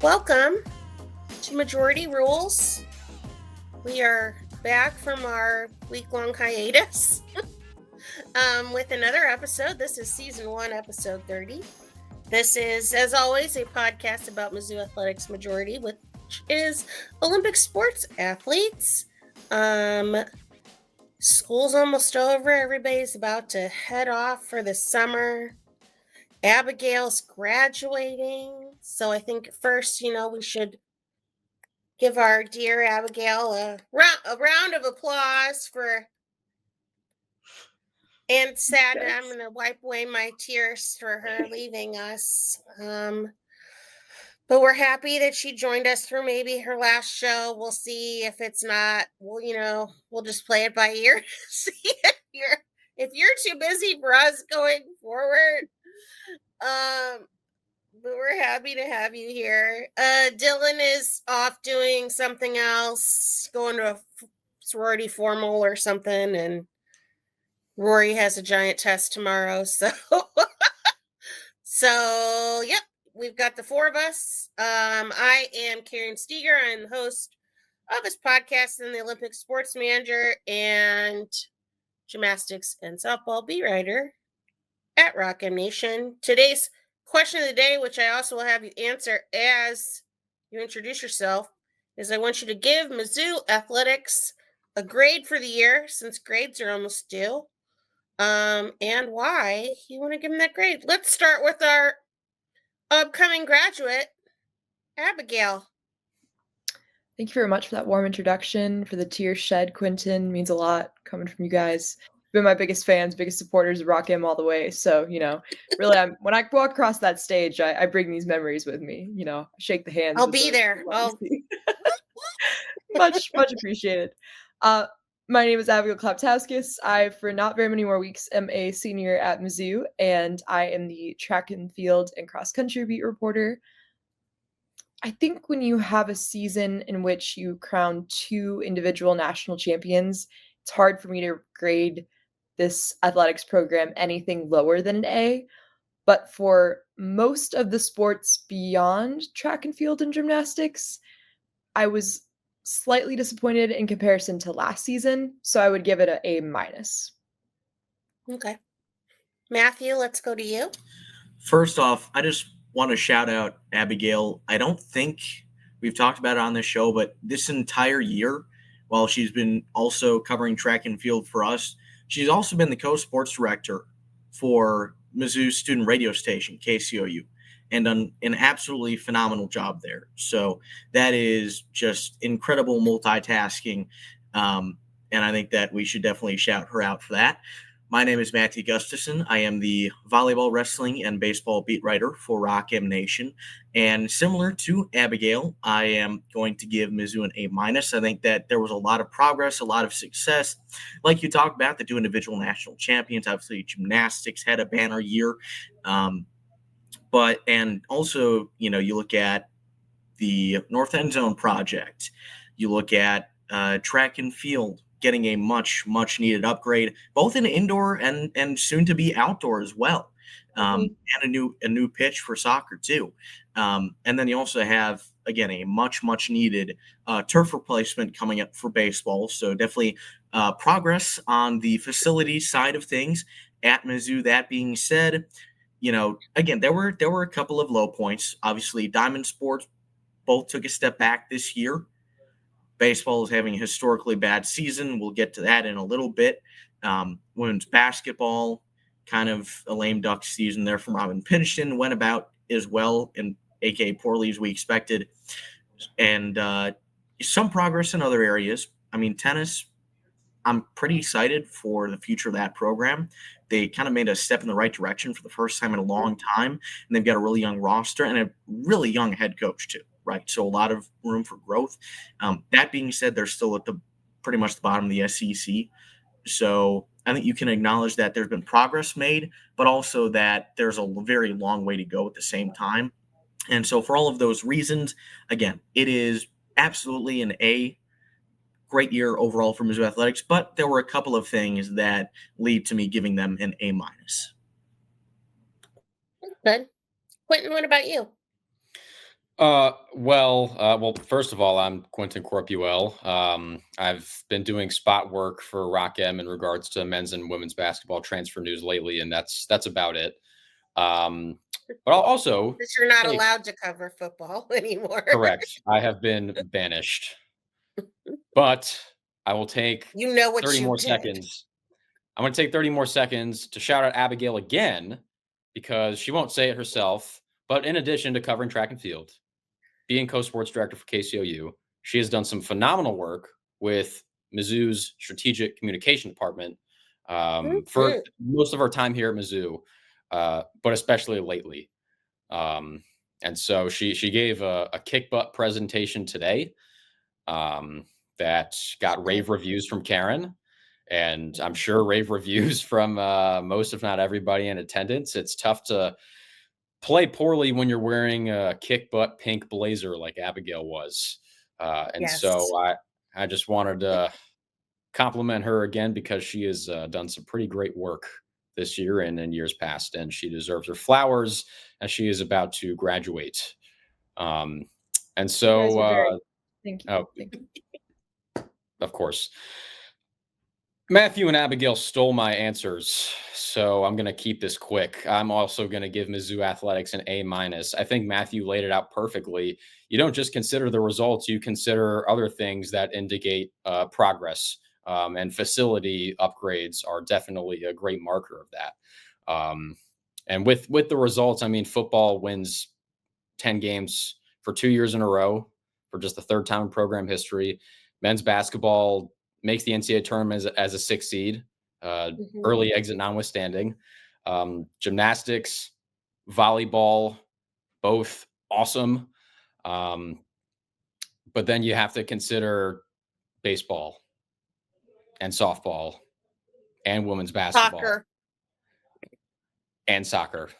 Welcome to Majority Rules. We are back from our week-long hiatus with another episode. This is Season 1, Episode 30. This is, as always, a podcast about Mizzou Athletics Majority, which is Olympic sports athletes. School's almost over. Everybody's about to head off for the summer. Abigail's graduating. So I think first, we should give our dear Abigail a round of applause for. And sad, I'm going to wipe away my tears for her leaving us. But we're happy that she joined us for maybe her last show. We'll see. If it's not, we'll just play it by ear. See if you're too busy for us going forward. But we're happy to have you here. Dylan is off doing something else, going to a sorority formal or something, and Rory has a giant test tomorrow. So, yep, we've got the four of us. I am Karen Steger. I'm the host of this podcast and the Olympic sports manager and gymnastics and softball beat writer at Rock M Nation. Today's question of the day, which I also will have you answer as you introduce yourself, is I want you to give Mizzou Athletics a grade for the year, since grades are almost due, and why you want to give them that grade. Let's start with our upcoming graduate, Abigail. Thank you very much for that warm introduction. For the tears shed, Quentin, means a lot coming from you guys. Been my biggest fans, biggest supporters of Rock M all the way. So, really, when I walk across that stage, I bring these memories with me. Shake the hands. I'll be there. Much appreciated. My name is Abigail Klapatauskas. I, for not very many more weeks, am a senior at Mizzou, and I am the track and field and cross country beat reporter. I think when you have a season in which you crown two individual national champions, it's hard for me to grade this athletics program anything lower than an A. But for most of the sports beyond track and field and gymnastics, I was slightly disappointed in comparison to last season, so I would give it an A-. Okay. Matthew, let's go to you. First off, I just want to shout out Abigail. I don't think we've talked about it on this show, but this entire year, while she's been also covering track and field for us, she's also been the co-sports director for Mizzou student radio station, KCOU, and done an absolutely phenomenal job there. So that is just incredible multitasking, and I think that we should definitely shout her out for that. My name is Matthew Gustafson. I am the volleyball, wrestling, and baseball beat writer for Rock M Nation. And similar to Abigail, I am going to give Mizzou an A-. I think that there was a lot of progress, a lot of success. Like you talked about, the two individual national champions, obviously gymnastics had a banner year. And also, you look at the North End Zone project. You look at track and field getting a much needed upgrade, both in indoor and soon to be outdoor as well. And a new pitch for soccer too. And then you also have, again, a much needed turf replacement coming up for baseball. So definitely progress on the facility side of things at Mizzou. That being said, again, there were a couple of low points. Obviously, Diamond Sports both took a step back this year. Baseball is having a historically bad season. We'll get to that in a little bit. Women's basketball, kind of a lame duck season there from Robin Pinston, went about as well, and aka poorly as we expected. And some progress in other areas. I mean, tennis, I'm pretty excited for the future of that program. They kind of made a step in the right direction for the first time in a long time, and they've got a really young roster and a really young head coach too. Right, so a lot of room for growth. That being said, they're still at pretty much the bottom of the SEC. So I think you can acknowledge that there's been progress made, but also that there's a very long way to go at the same time. And so for all of those reasons, again, it is absolutely an A. Great year overall for Mizzou Athletics, but there were a couple of things that lead to me giving them an A-. Good. Quentin, what about you? Well, first of all, I'm Quentin Corpuel. I've been doing spot work for Rock M in regards to men's and women's basketball transfer news lately, and that's about it. But I'll also That you're not say, allowed to cover football anymore. correct, I have been banished. But I will take You know what 30 you more did. seconds. I'm going to take 30 more seconds to shout out Abigail again because she won't say it herself. But in addition to covering track and field, being co-sports director for KCOU, she has done some phenomenal work with Mizzou's strategic communication department for Mhm. most of our time here at Mizzou, but especially lately. And so she gave a kick butt presentation today that got rave reviews from Karen, and I'm sure rave reviews from most, if not everybody in attendance. It's tough to play poorly when you're wearing a kick butt pink blazer like Abigail was. And Yes. so I just wanted to compliment her again because she has done some pretty great work this year and in years past, and she deserves her flowers as she is about to graduate. Um, and You guys so, are very. Thank you. oh, Thank you. of course, Matthew and Abigail stole my answers, so I'm going to keep this quick. I'm also going to give Mizzou Athletics an A minus. I think Matthew laid it out perfectly. You don't just consider the results; you consider other things that indicate progress. And facility upgrades are definitely a great marker of that. And with the results, I mean, football wins 10 games for 2 years in a row for just the third time in program history. Men's basketball makes the NCAA tournament as a 6 seed, early exit notwithstanding. Gymnastics, volleyball, both awesome. But then you have to consider baseball and softball and women's basketball Soccer. and soccer.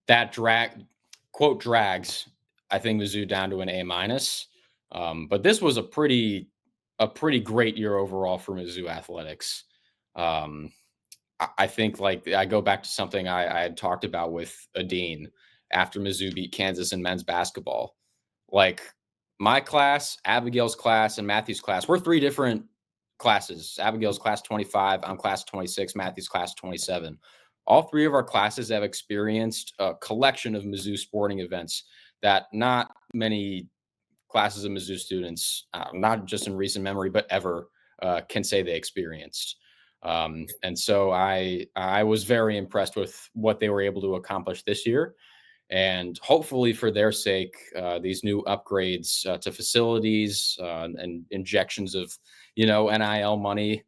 That drags, I think, Mizzou down to an A minus. But this was a pretty great year overall for Mizzou Athletics. I think, like, I go back to something I had talked about with Adine after Mizzou beat Kansas in men's basketball. Like, my class, Abigail's class, and Matthew's class, we're three different classes. Abigail's class 25, I'm class 26, Matthew's class 27. All three of our classes have experienced a collection of Mizzou sporting events that not many classes of Mizzou students, not just in recent memory, but ever, can say they experienced. And so I was very impressed with what they were able to accomplish this year. And hopefully, for their sake, these new upgrades to facilities and injections of, NIL money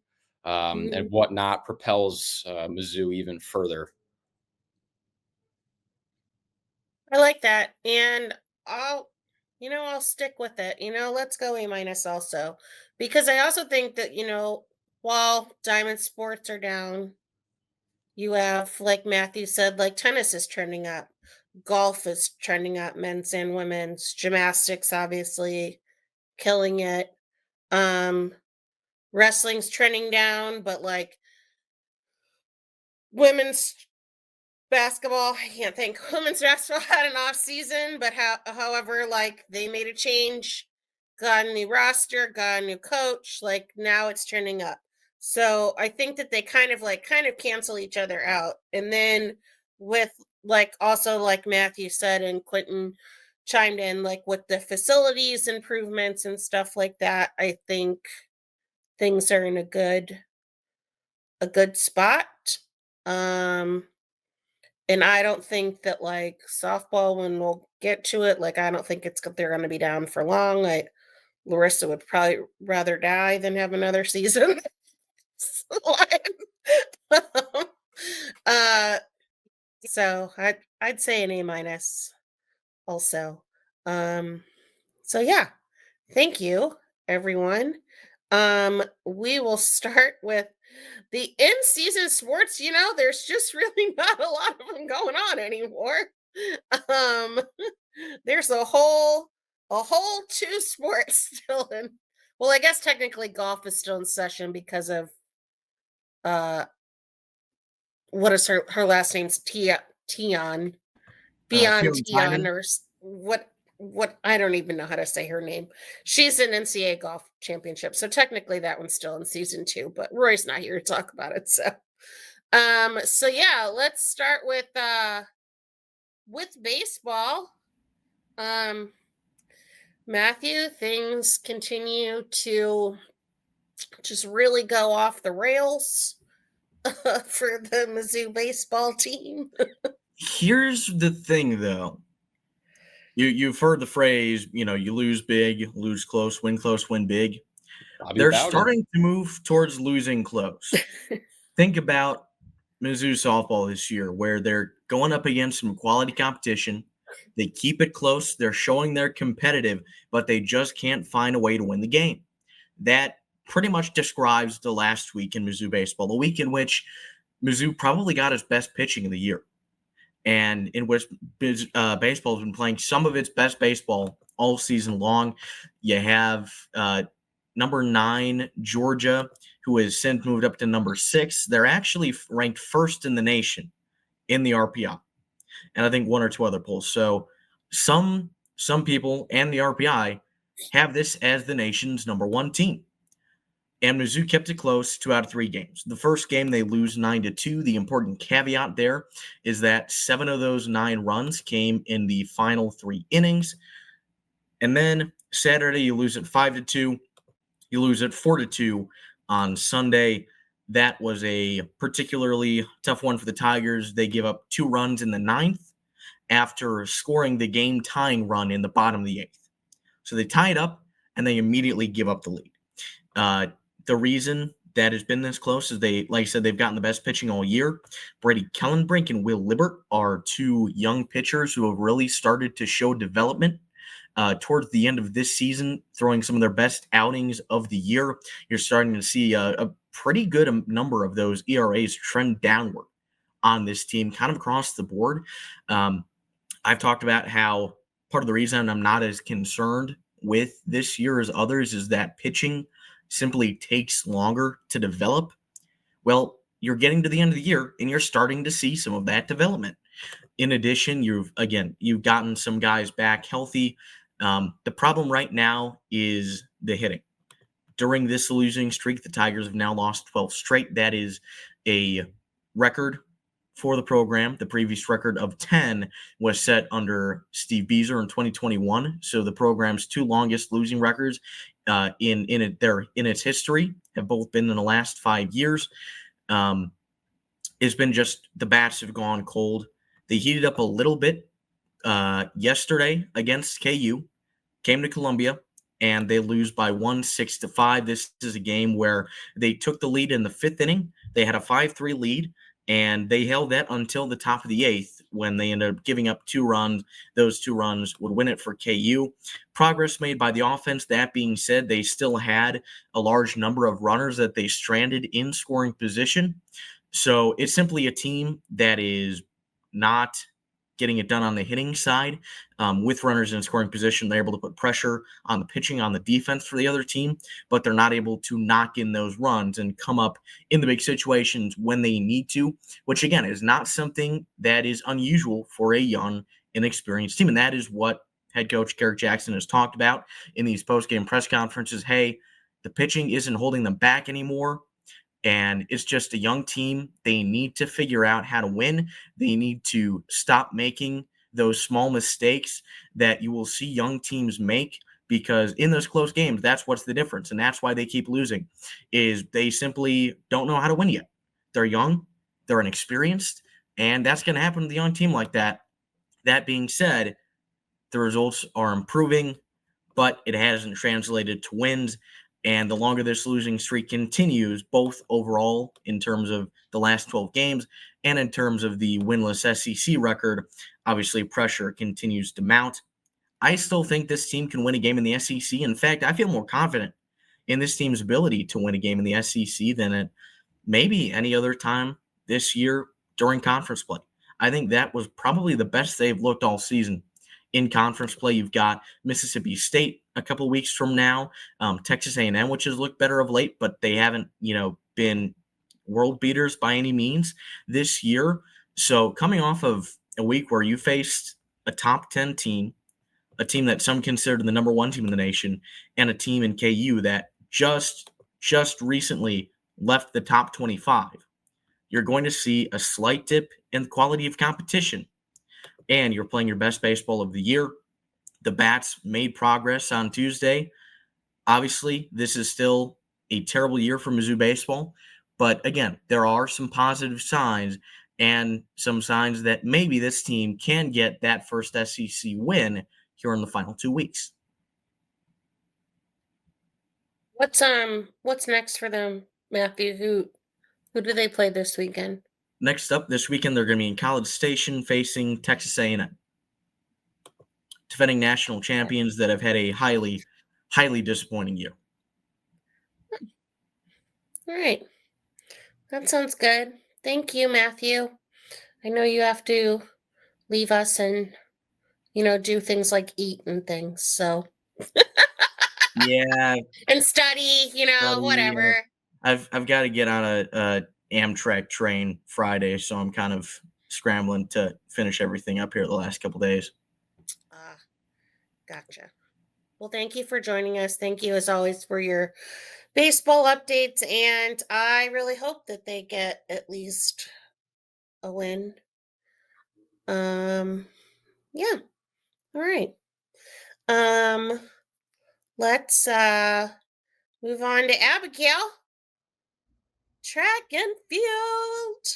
and whatnot propels Mizzou even further. I like that. And I'll stick with it. Let's go A minus also. Because I also think that, while diamond sports are down, you have, like Matthew said, like tennis is trending up. Golf is trending up, men's and women's. Gymnastics, obviously, killing it. Wrestling's trending down, but like women's basketball, I can't think. Women's basketball had an off season, but however, like they made a change, got a new roster, got a new coach. Like now it's trending up. So I think that they kind of cancel each other out. And then with also like Matthew said and Quentin chimed in, like with the facilities improvements and stuff like that, I think things are in a good spot. And I don't think that like softball, when we'll get to it, like I don't think they're going to be down for long. Like Larissa would probably rather die than have another season. uh, so I'd say an A minus also. So yeah, thank you everyone. We will start with the in-season sports. There's just really not a lot of them going on anymore. There's a whole two sports still in. Well, I guess technically golf is still in session because of what is her last name's Tion Fiona Tion Timon. or what what I don't even know how to say her name. She's in NCAA golf championship. So technically that one's still in season 2, but Roy's not here to talk about it. So yeah, let's start with baseball. Matthew, things continue to just really go off the rails for the Mizzou baseball team. Here's the thing, though. You've heard the phrase, you lose big, lose close, win big. They're starting to move towards losing close. Think about Mizzou softball this year, where they're going up against some quality competition. They keep it close. They're showing they're competitive, but they just can't find a way to win the game. That pretty much describes the last week in Mizzou baseball, the week in which Mizzou probably got its best pitching of the year, and in which baseball has been playing some of its best baseball all season long. You have number 9, Georgia, who has since moved up to number 6. They're actually ranked first in the nation in the RPI, and I think 1 or 2 other polls. So some people and the RPI have this as the nation's number 1 team. And Mizzou kept it close 2 out of 3 games. The first game, they lose 9-2. The important caveat there is that 7 of those 9 runs came in the final 3 innings. And then Saturday, you lose it 5-2. You lose it 4-2 on Sunday. That was a particularly tough one for the Tigers. They give up 2 runs in the 9th after scoring the game-tying run in the bottom of the 8th. So they tie it up, and they immediately give up the lead. The reason that has been this close is like I said, they've gotten the best pitching all year. Brady Kellenbrink and Will Libbert are 2 young pitchers who have really started to show development towards the end of this season, throwing some of their best outings of the year. You're starting to see a pretty good number of those ERAs trend downward on this team, kind of across the board. I've talked about how part of the reason I'm not as concerned with this year as others is that pitching simply takes longer to develop. Well, you're getting to the end of the year and you're starting to see some of that development. In addition, you've gotten some guys back healthy. The problem right now is the hitting. During this losing streak, the Tigers have now lost 12 straight. That is a record for the program. The previous record of 10 was set under Steve Beazer in 2021. So the program's 2 longest losing records in its history have both been in the last 5 years. It's been just the bats have gone cold. They heated up a little bit yesterday against KU, came to Columbia, and they lose by 6-5. This is a game where they took the lead in the 5th inning. They had a 5-3 lead, and they held that until the top of the 8th when they ended up giving up 2 runs. Those 2 runs would win it for KU. Progress made by the offense. That being said, they still had a large number of runners that they stranded in scoring position. So it's simply a team that is not getting it done on the hitting side. With runners in scoring position, they're able to put pressure on the pitching, on the defense for the other team, but they're not able to knock in those runs and come up in the big situations when they need to, which, again, is not something that is unusual for a young, inexperienced team. And that is what head coach Garrett Jackson has talked about in these post-game press conferences. Hey, the pitching isn't holding them back anymore. And it's just a young team. They need to figure out how to win. They need to stop making those small mistakes that you will see young teams make, because in those close games, that's what's the difference. And that's why they keep losing, is they simply don't know how to win yet. They're young, they're inexperienced, and that's going to happen to a young team like that. That being said, the results are improving, but it hasn't translated to wins. And the longer this losing streak continues, both overall in terms of the last 12 games and in terms of the winless SEC record, obviously pressure continues to mount. I still think this team can win a game in the SEC. In fact, I feel more confident in this team's ability to win a game in the SEC than at maybe any other time this year during conference play. I think that was probably the best they've looked all season. In conference play, you've got Mississippi State a couple weeks from now, Texas A&M, which has looked better of late, but they haven't, been world beaters by any means this year. So coming off of a week where you faced a top 10 team, a team that some consider the number one team in the nation, and a team in KU that just recently left the top 25, you're going to see a slight dip in the quality of competition. And you're playing your best baseball of the year. The Bats made progress on Tuesday. Obviously, this is still a terrible year for Mizzou baseball. But again, there are some positive signs and some signs that maybe this team can get that first SEC win here in the final 2 weeks. What's next for them, Matthew? Who do they play this weekend? Next up this weekend, they're going to be in College Station facing Texas A&M. Defending national champions that have had a highly disappointing year. All right. That sounds good. Thank you, Matthew. I know you have to leave us and, do things like eat and things. So Yeah. and study, whatever. I've got to get on a Amtrak train Friday, so I'm kind of scrambling to finish everything up here the last couple days. Gotcha. Well, thank you for joining us. Thank you, as always, for your baseball updates, and I really hope that they get at least a win. Yeah. All right. Let's move on to Abigail. Track and field.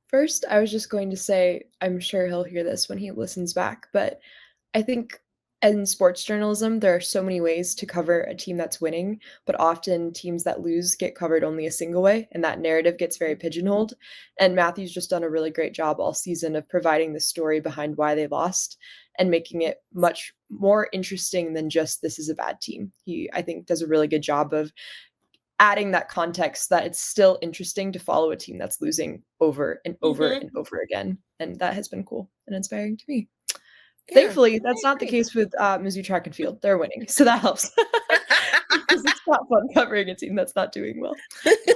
First, I was just going to say, I'm sure he'll hear this when he listens back, but I think in sports journalism, there are so many ways to cover a team that's winning, but often teams that lose get covered only a single way, and that narrative gets very pigeonholed. And Matthew's just done a really great job all season of providing the story behind why they lost and making it much more interesting than just this is a bad team. He, I think, does a really good job of adding that context that it's still interesting to follow a team that's losing over and over and over again. And that has been cool and inspiring to me. Yeah, thankfully, that's not the case with Mizzou track and field. They're winning, so that helps. Because it's not fun covering a team that's not doing well.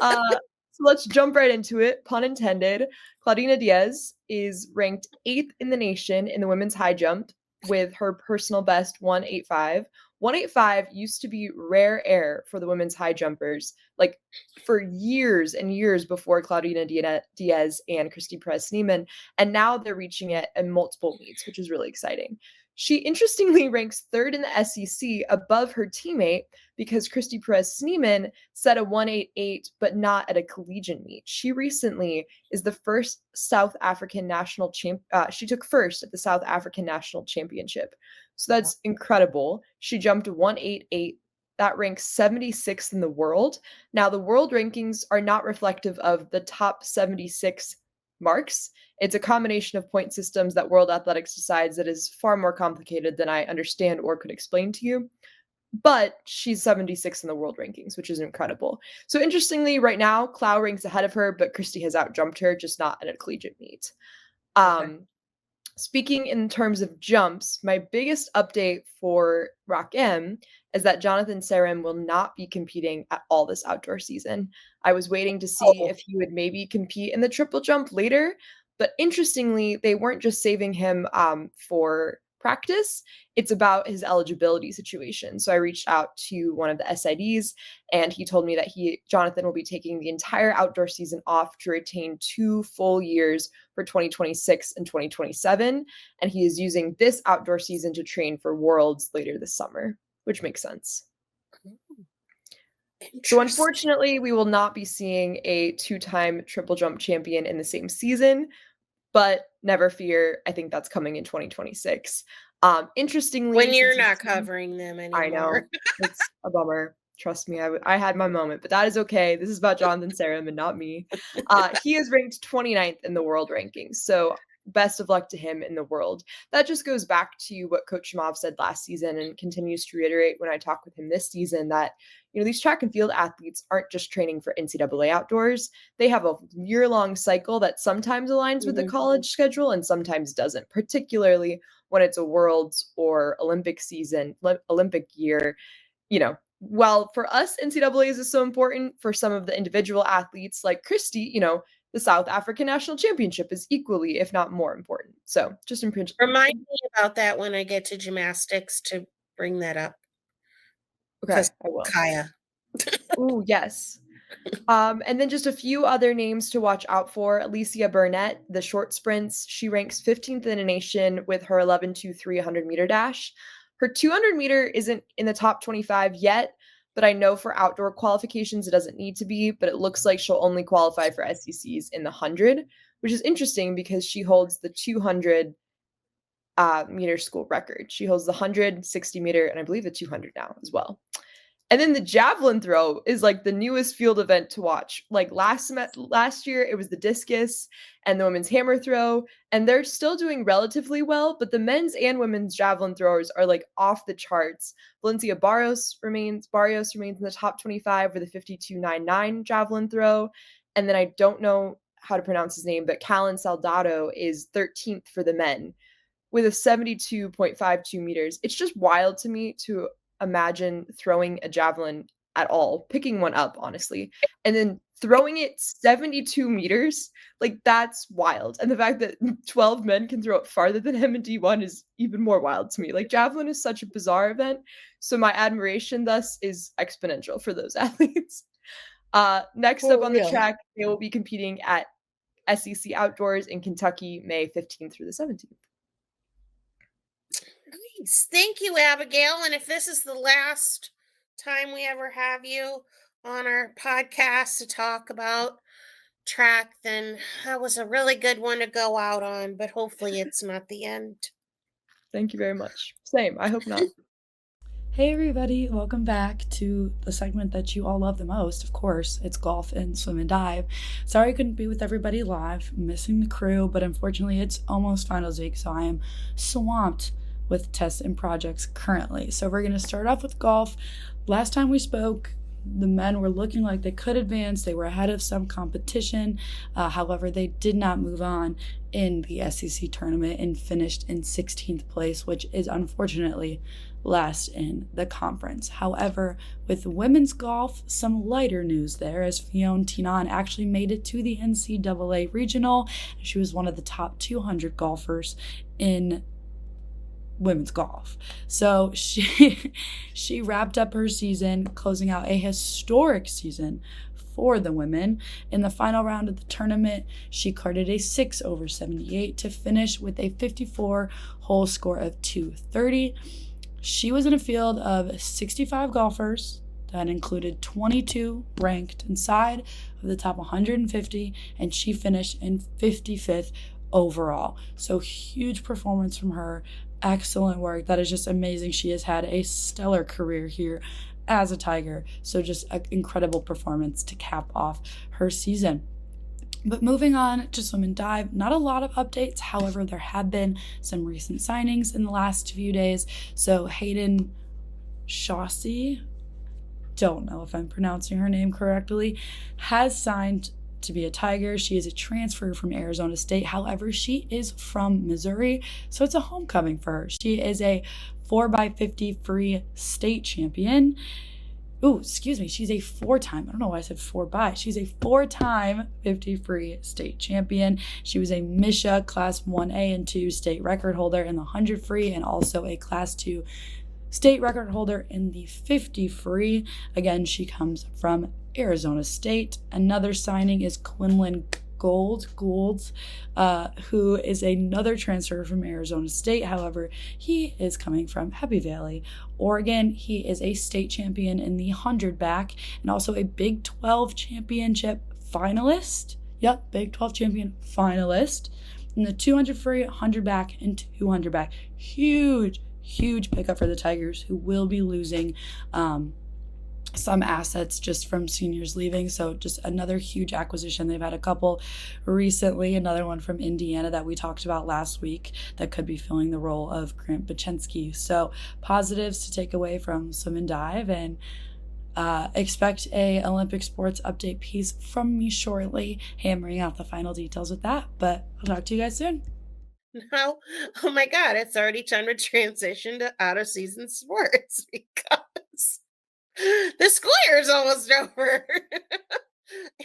So let's jump right into it. Pun intended. Claudina Diaz is ranked 8th in the nation in the women's high jump with her personal best 185. 185 used to be rare air for the women's high jumpers, like for years and years before Claudina Diaz and Christy Perez-Sneeman, and now they're reaching it in multiple meets, which is really exciting. She interestingly ranks 3rd in the SEC above her teammate because Christy Perez-Sneeman set a 188, but not at a collegiate meet. She recently is the first South African national she took first at the South African National Championship. So that's incredible. She jumped 188. That ranks 76th in the world. Now, the world rankings are not reflective of the top 76 marks. It's a combination of point systems that World Athletics decides that is far more complicated than I understand or could explain to you. But she's 76th in the world rankings, which is incredible. So interestingly, right now, Clow ranks ahead of her, but Christy has outjumped her, just not at a collegiate meet. Okay. Speaking in terms of jumps, my biggest update for Rock M is that Jonathan Sarum will not be competing at all this outdoor season. I was waiting to see if he would maybe compete in the triple jump later, but interestingly, they weren't just saving him for practice. It's about his eligibility situation. So I reached out to one of the SIDs, and he told me that Jonathan will be taking the entire outdoor season off to retain 2 full years for 2026 and 2027. And he is using this outdoor season to train for Worlds later this summer, which makes sense. So unfortunately, we will not be seeing a 2-time triple jump champion in the same season, but never fear, I think that's coming in 2026. Interestingly, when you're not covering them anymore. I know. It's a bummer. Trust me, I had my moment, but that is okay. This is about Jonathan Sarum and not me. He is ranked 29th in the world rankings. So best of luck to him in the world. That just goes back to what Coach Shimov said last season and continues to reiterate when I talk with him this season that, these track and field athletes aren't just training for NCAA outdoors. They have a year-long cycle that sometimes aligns with the college schedule and sometimes doesn't, particularly when it's a Worlds or Olympic season, Olympic year. While for us, NCAAs is so important, for some of the individual athletes like Christy, the South African National Championship is equally, if not more important. So just in principle. Remind me about that when I get to gymnastics to bring that up. Okay, I will. Kaya. Ooh, yes. And then just a few other names to watch out for. Alicia Burnett, the short sprints. She ranks 15th in the nation with her 11.23 100-meter dash. Her 200-meter isn't in the top 25 yet, but I know for outdoor qualifications it doesn't need to be, but it looks like she'll only qualify for SECs in the 100, which is interesting because she holds the 200 meter school record. She holds the 100, 60 meter, and I believe the 200 now as well. And then the javelin throw is like the newest field event to watch. Like last year, it was the discus and the women's hammer throw, and they're still doing relatively well, but the men's and women's javelin throwers are like off the charts. Valencia Barrios remains in the top 25 with a 52.99 javelin throw. And then I don't know how to pronounce his name, but Callan Saldado is 13th for the men with a 72.52 meters. It's just wild to me to imagine throwing a javelin at all, picking one up, honestly, and then throwing it 72 meters. Like, that's wild. And the fact that 12 men can throw it farther than him in D1 is even more wild to me. Like, javelin is such a bizarre event. So my admiration thus is exponential for those athletes. Next up on the track, they will be competing at SEC Outdoors in Kentucky, May 15th through the 17th. Nice. Thank you, Abigail. And if this is the last time we ever have you on our podcast to talk about track, then that was a really good one to go out on, but hopefully it's not the end. Thank you very much. Same. I hope not. Hey everybody, welcome back to the segment that you all love the most. Of course, it's golf and swim and dive. Sorry I couldn't be with everybody live, missing the crew, but unfortunately it's almost finals week, so I am swamped with tests and projects currently. So we're going to start off with golf. Last time we spoke, the men were looking like they could advance. They were ahead of some competition. However, they did not move on in the SEC tournament and finished in 16th place, which is unfortunately last in the conference. However, with women's golf, some lighter news there, as Fionn Tinan actually made it to the NCAA regional. She was one of the top 200 golfers in women's golf. So she wrapped up her season, closing out a historic season for the women. In the final round of the tournament, she carded a 6 over 78 to finish with a 54-hole score of 230. She was in a field of 65 golfers that included 22 ranked inside of the top 150, and she finished in 55th overall. So huge performance from her. Excellent work. That is just amazing. She has had a stellar career here as a Tiger. So just an incredible performance to cap off her season. But moving on to swim and dive, not a lot of updates. However, there have been some recent signings in the last few days. So Hayden Shawsey, don't know if I'm pronouncing her name correctly, has signed to be a Tiger. She is a transfer from Arizona State. However, she is from Missouri, so it's a homecoming for her. She is a 4x50 free state champion. She's a four-time, I don't know why I said 4x. She's a four-time 50 free state champion. She was a MISHA Class 1A and 2 state record holder in the 100 free and also a Class 2 state record holder in the 50 free. Again, she comes from Arizona State. Another signing is Quinlan Goulds, who is another transfer from Arizona State. However, he is coming from Happy Valley, Oregon. He is a state champion in the 100 back and also a Big 12 championship finalist. Yep, Big 12 champion finalist in the 200 free, 100 back, and 200 back. Huge pickup for the Tigers, who will be losing some assets just from seniors leaving. So just another huge acquisition. They've had a couple recently, another one from Indiana that we talked about last week that could be filling the role of Grant Bachensky. So positives to take away from swim and dive, and expect a Olympic sports update piece from me shortly, hammering out the final details with that. But I'll talk to you guys soon. No, oh my God, it's already time to transition to out of season sports because the school year is almost over.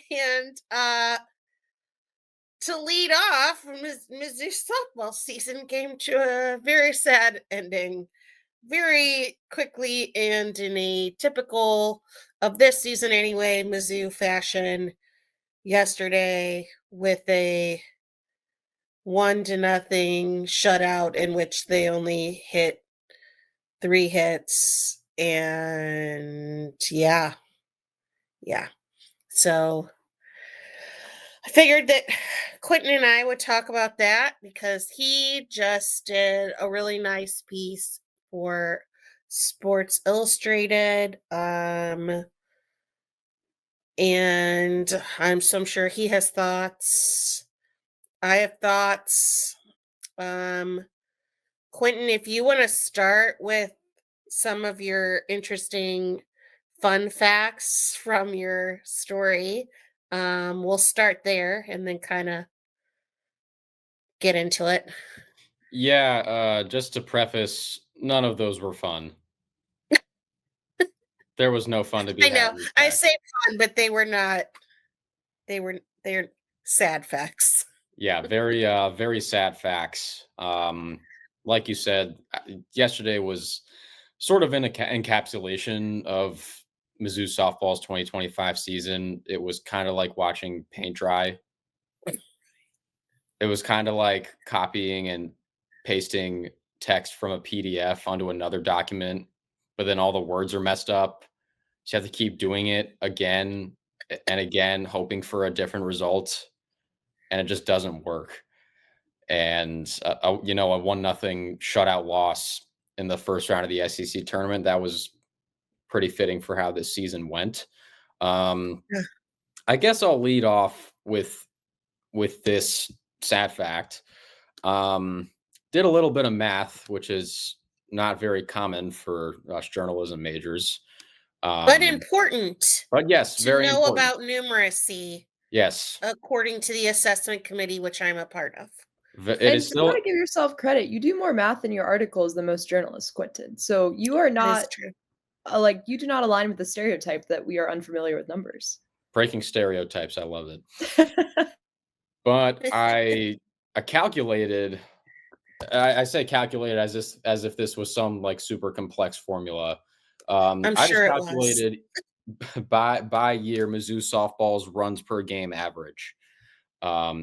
And to lead off, Mizzou softball season came to a very sad ending very quickly and in a typical of this season anyway, Mizzou fashion yesterday with a 1-0 shutout in which they only hit 3 hits. And yeah. So I figured that Quentin and I would talk about that because he just did a really nice piece for Sports Illustrated. And I'm sure he has thoughts. I have thoughts. Quentin, if you want to start with some of your interesting fun facts from your story, we'll start there and then kind of get into it. Yeah, just to preface, none of those were fun. There was no fun to be I had know. in these I facts. say fun, but they're sad facts. Yeah, very sad facts. Like you said, yesterday was sort of an encapsulation of Mizzou softball's 2025 season. It was kind of like watching paint dry. It was kind of like copying and pasting text from a PDF onto another document, but then all the words are messed up. So you have to keep doing it again and again, hoping for a different result, and it just doesn't work. And a 1-0 shutout loss in the first round of the SEC tournament, that was pretty fitting for how this season went. Yeah. I guess I'll lead off with this sad fact. Did a little bit of math, which is not very common for us journalism majors. But important But yes, to very know important. about numeracy Yes. according to the assessment committee, which I'm a part of. It And is you still want to give yourself credit. You do more math in your articles than most journalists, Quentin. So you are That is not true. you do not align with the stereotype that we are unfamiliar with numbers. breaking stereotypes. I love it. But I calculated. I say calculated as if this was some like super complex formula. I'm I just sure it was. calculated by year Mizzou softball's runs per game average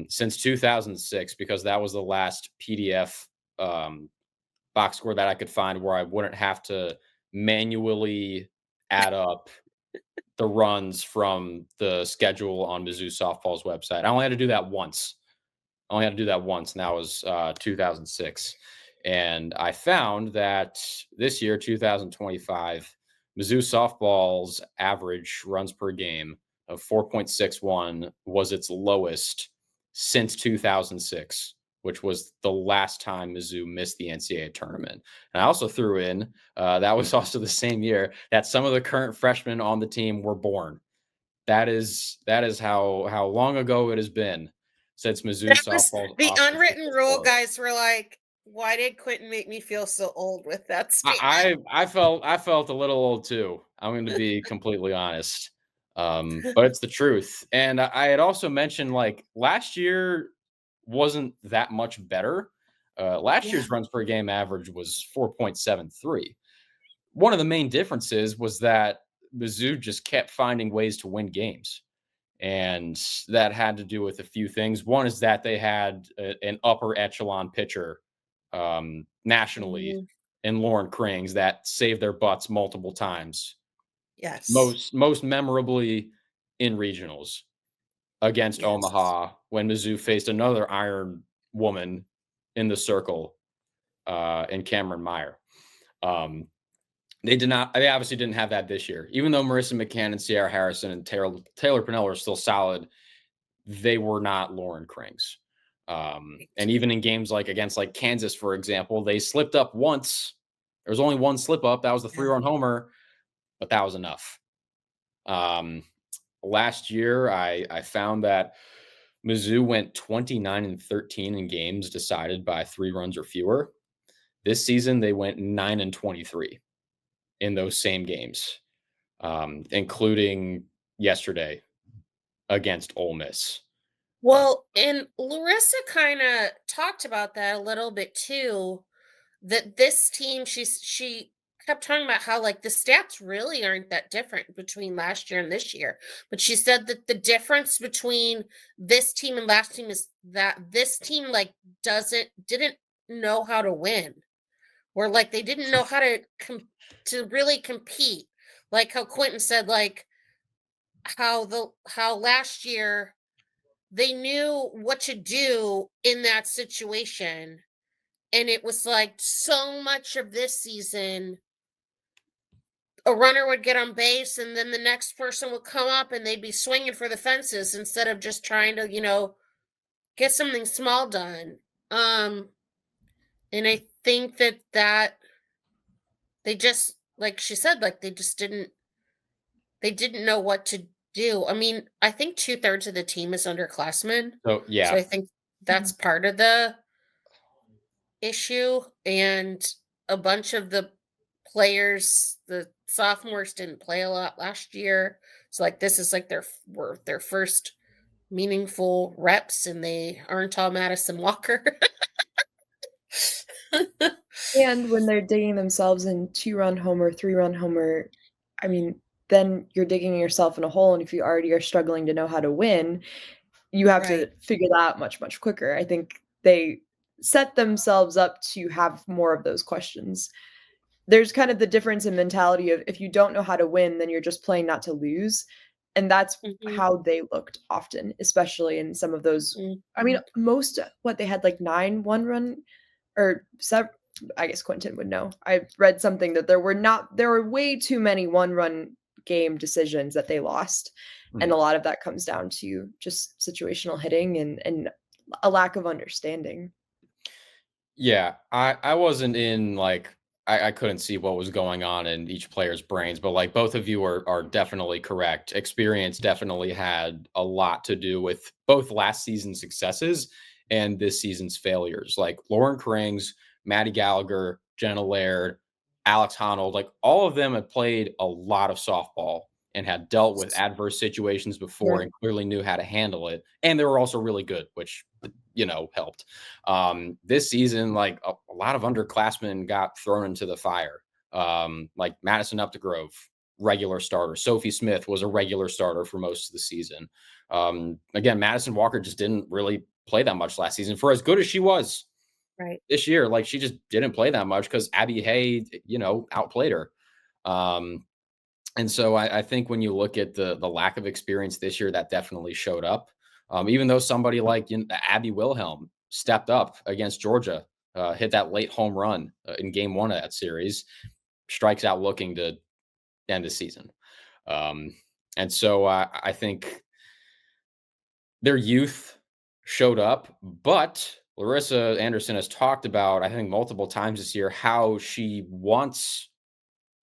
since 2006, because that was the last PDF box score that I could find where I wouldn't have to manually add up the runs from the schedule on Mizzou softball's website. I only had to do that once. And that was 2006. And I found that this year, 2025, Mizzou softball's average runs per game of 4.61 was its lowest since 2006, which was the last time Mizzou missed the NCAA tournament. And I also threw in, that was also the same year that some of the current freshmen on the team were born. That is how long ago it has been since Mizzou That was softball's the offensive unwritten rule. support. Guys were like, "Why did Quentin make me feel so old with that statement?" I felt a little old too. I'm going to be completely honest, but it's the truth. And I had also mentioned like last year wasn't that much better. Last Yeah. year's runs per game average was 4.73. One of the main differences was that Mizzou just kept finding ways to win games. And that had to do with a few things. One is that they had an upper echelon pitcher nationally Mhm. in Lauren Krings that saved their butts multiple times. Yes. Most memorably in regionals against Yes. Omaha when Mizzou faced another Iron Woman in the circle in Cameron Meyer. They obviously didn't have that this year. Even though Marissa McCann and Sierra Harrison and Taylor Pennell are still solid, they were not Lauren Krings. And even in games like against like Kansas, for example, they slipped up once. There was only one slip up. That was the 3-run homer, but that was enough. Last year, I found that Mizzou went 29-13 in games decided by 3 runs or fewer. This season, they went 9-23 in those same games, including yesterday against Ole Miss. Well, and Larissa kind of talked about that a little bit too. That this team, she kept talking about how like the stats really aren't that different between last year and this year. But she said that the difference between this team and last team is that this team like didn't know how to win, or like they didn't know how to really compete. Like how Quentin said, like how last year they knew what to do in that situation. And it was like so much of this season, a runner would get on base and then the next person would come up and they'd be swinging for the fences instead of just trying to, get something small done. And I think that they just, like she said, like they didn't know what to do. I mean, I think 2/3 of the team is underclassmen. So yeah, So I think that's part of the issue, and a bunch of the players, the sophomores, didn't play a lot last year. So like this is like their first meaningful reps, and they aren't all Madison Walker. And when they're digging themselves in 2-run homer, 3-run homer, I mean, then you're digging yourself in a hole. And if you already are struggling to know how to win, you have to Right. figure that out much, much quicker. I think they set themselves up to have more of those questions. There's kind of the difference in mentality of if you don't know how to win, then you're just playing not to lose. And that's Mhm, how they looked often, especially in some of those. I mean, most what they had like 9 1-run or 7. I guess Quentin would know. I read something that there were way too many 1-run game decisions that they lost. And a lot of that comes down to just situational hitting and a lack of understanding. Yeah, I wasn't in like I couldn't see what was going on in each player's brains, but like both of you are definitely correct. Experience definitely had a lot to do with both last season's successes and this season's failures. Like Lauren Krings, Maddie Gallagher, Jenna Laird, Alex Honnold, like all of them had played a lot of softball and had dealt with adverse situations before Yeah. and clearly knew how to handle it. And they were also really good, which helped. This season, like a lot of underclassmen got thrown into the fire. Like Madison Updegrove, regular starter. Sophie Smith was a regular starter for most of the season. Again, Madison Walker just didn't really play that much last season for as good as she was right. this year. Like she just didn't play that much because Abby Hay, outplayed her. And so I think when you look at the lack of experience this year, that definitely showed up. Even though somebody like Abby Wilhelm stepped up against Georgia, hit that late home run in game 1 of that series, strikes out looking to end the season. And so I think their youth showed up, but Larissa Anderson has talked about, I think multiple times this year, how she wants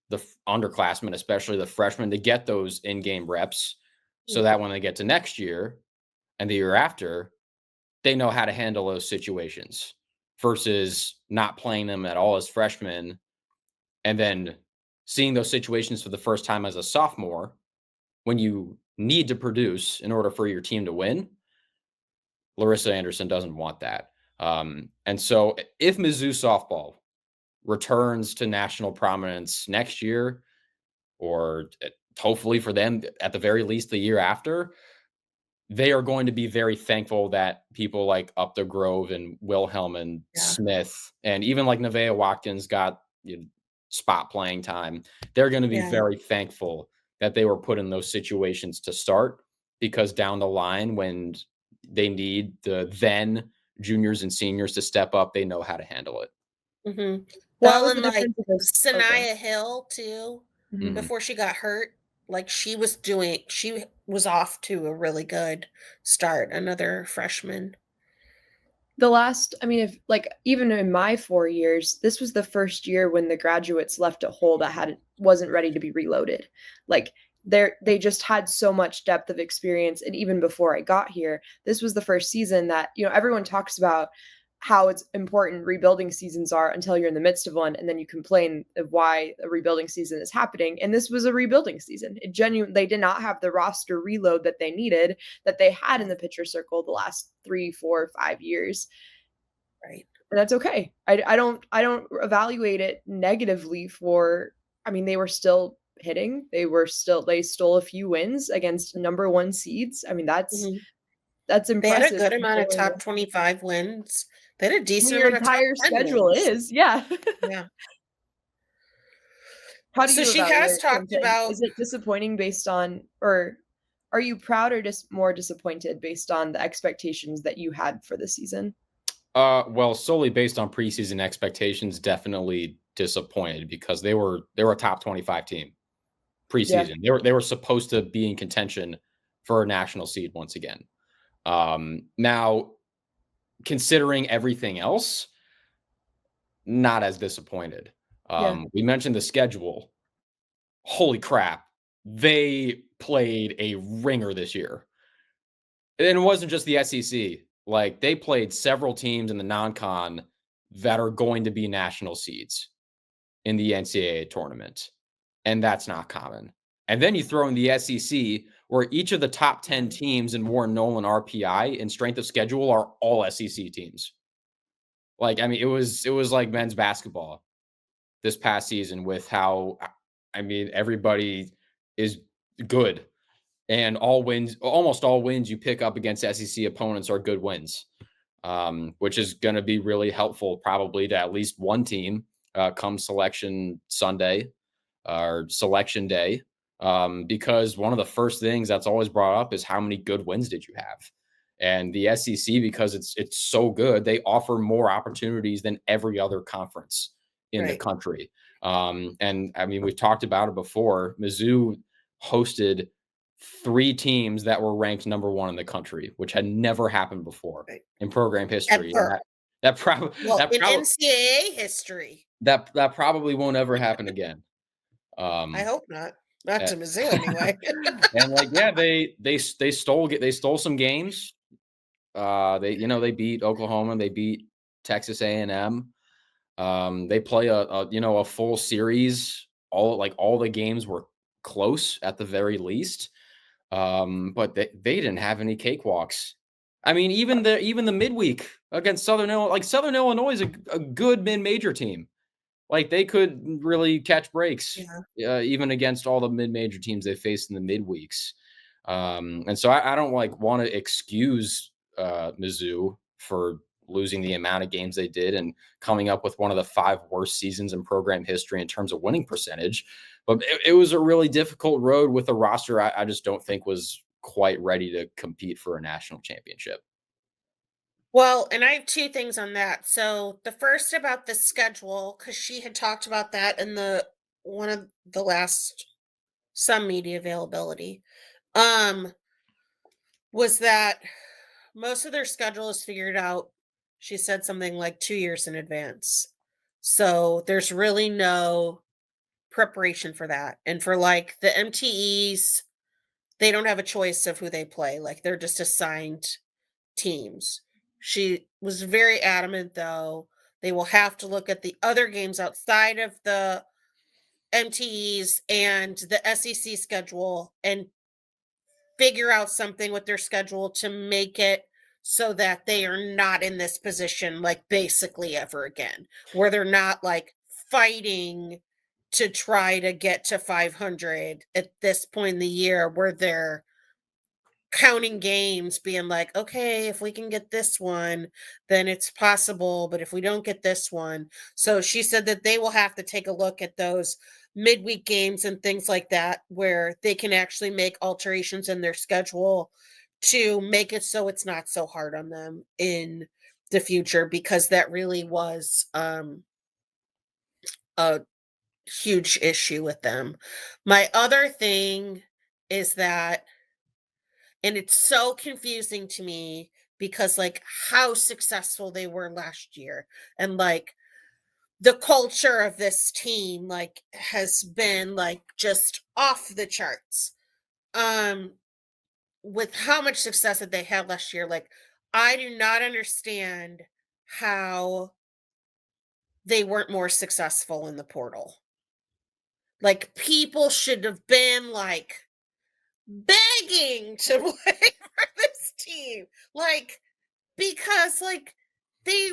the underclassmen, especially the freshmen, to get those in-game reps so that when they get to next year and the year after, they know how to handle those situations versus not playing them at all as freshmen and then seeing those situations for the first time as a sophomore when you need to produce in order for your team to win. Larissa Anderson doesn't want that. And so if Mizzou softball returns to national prominence next year, or hopefully for them, at the very least, the year after, they are going to be very thankful that people like Up the Grove and Wilhelm and Smith, and even like Nevaeh Watkins got spot playing time. They're going to be very thankful that they were put in those situations to start, because down the line, when they need the then juniors and seniors to step up, they know how to handle it. Mm-hmm. That Well, was and the like difference of those. Sanaya Hill too, Mhm. before she got hurt, like she was off to a really good start. Another freshman. The last, I mean, if like even in my 4 years, this was the first year when the graduates left a hole that wasn't ready to be reloaded. Like they just had so much depth of experience. And even before I got here, this was the first season that, everyone talks about how it's important rebuilding seasons are until you're in the midst of one, and then you complain of why a rebuilding season is happening. And this was a rebuilding season. They did not have the roster reload that they needed, that they had in the pitcher circle the last 3, 4, 5 years. Right. And that's okay. I don't evaluate it negatively they were still hitting. They stole a few wins against number 1 seeds. I mean, that's impressive. They had a good amount of top 25 wins. They had a decent your amount of top entire 10 schedule wins. is. Yeah. Yeah. How do So you she evaluate has talked something? about. Is it disappointing based on, or are you proud or just more disappointed based on the expectations that you had for the season? Well, solely based on preseason expectations, definitely disappointed because they were a top 25 team preseason. Yeah. They were supposed to be in contention for a national seed once again. Now, considering everything else, not as disappointed. We mentioned the schedule. Holy crap. They played a ringer this year. And it wasn't just the SEC. Like, they played several teams in the non-con that are going to be national seeds in the NCAA tournament. And that's not common. And then you throw in the SEC, where each of the top 10 teams in Warren Nolan RPI and strength of schedule are all SEC teams. Like, I mean, it was like men's basketball this past season with how, I mean, everybody is good. And almost all wins you pick up against SEC opponents are good wins, which is going to be really helpful probably to at least one team come selection Sunday or selection day, because one of the first things that's always brought up is how many good wins did you have? And the SEC, because it's so good, they offer more opportunities than every other conference in the country. And I mean, we've talked about it before. Mizzou hosted 3 teams that were ranked number 1 in the country, which had never happened before in program history. Ever. That probably in NCAA history. That probably won't ever happen again. I hope not. Not to Mizzou anyway. And like, yeah, they stole some games. They beat Oklahoma. They beat Texas A&M. They play a full series. All the games were close at the very least. But they didn't have any cakewalks. I mean, even the midweek against Southern Illinois, like Southern Illinois is a good mid-major team. Like, they could really catch breaks, even against all the mid-major teams they faced in the midweeks. And so I don't want to excuse Mizzou for losing the amount of games they did and coming up with one of the 5 worst seasons in program history in terms of winning percentage. But it was a really difficult road with a roster I just don't think was quite ready to compete for a national championship. Well, and I have 2 things on that. So the first about the schedule, because she had talked about that in one of the last some media availability, was that most of their schedule is figured out. She said something like 2 years in advance. So there's really no preparation for that. And for like the MTEs, they don't have a choice of who they play. Like, they're just assigned teams. She was very adamant, though, they will have to look at the other games outside of the MTEs and the SEC schedule and figure out something with their schedule to make it so that they are not in this position, like, basically ever again, where they're not like fighting to try to get to 500 at this point in the year, where they're counting games, being like, okay, if we can get this one, then it's possible, but if we don't get this one. So she said that they will have to take a look at those midweek games and things like that, where they can actually make alterations in their schedule to make it so it's not so hard on them in the future, because that really was a huge issue with them. My other thing is that, and it's so confusing to me, because like how successful they were last year, and like the culture of this team like has been like just off the charts. With how much success that they had last year, like, I do not understand how they weren't more successful in the portal. Like, people should have been like begging to play for this team. Like, because like they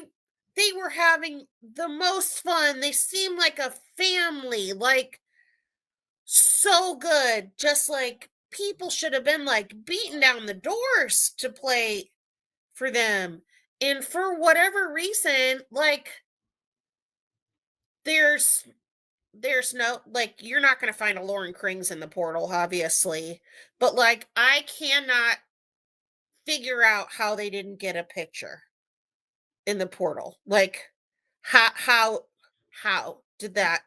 were having the most fun. They seemed like a family, like so good. Just like people should have been like beating down the doors to play for them. And for whatever reason, like there's no, like, you're not going to find a Lauren Krings in the portal, obviously, but like I cannot figure out how they didn't get a picture in the portal. Like, how did that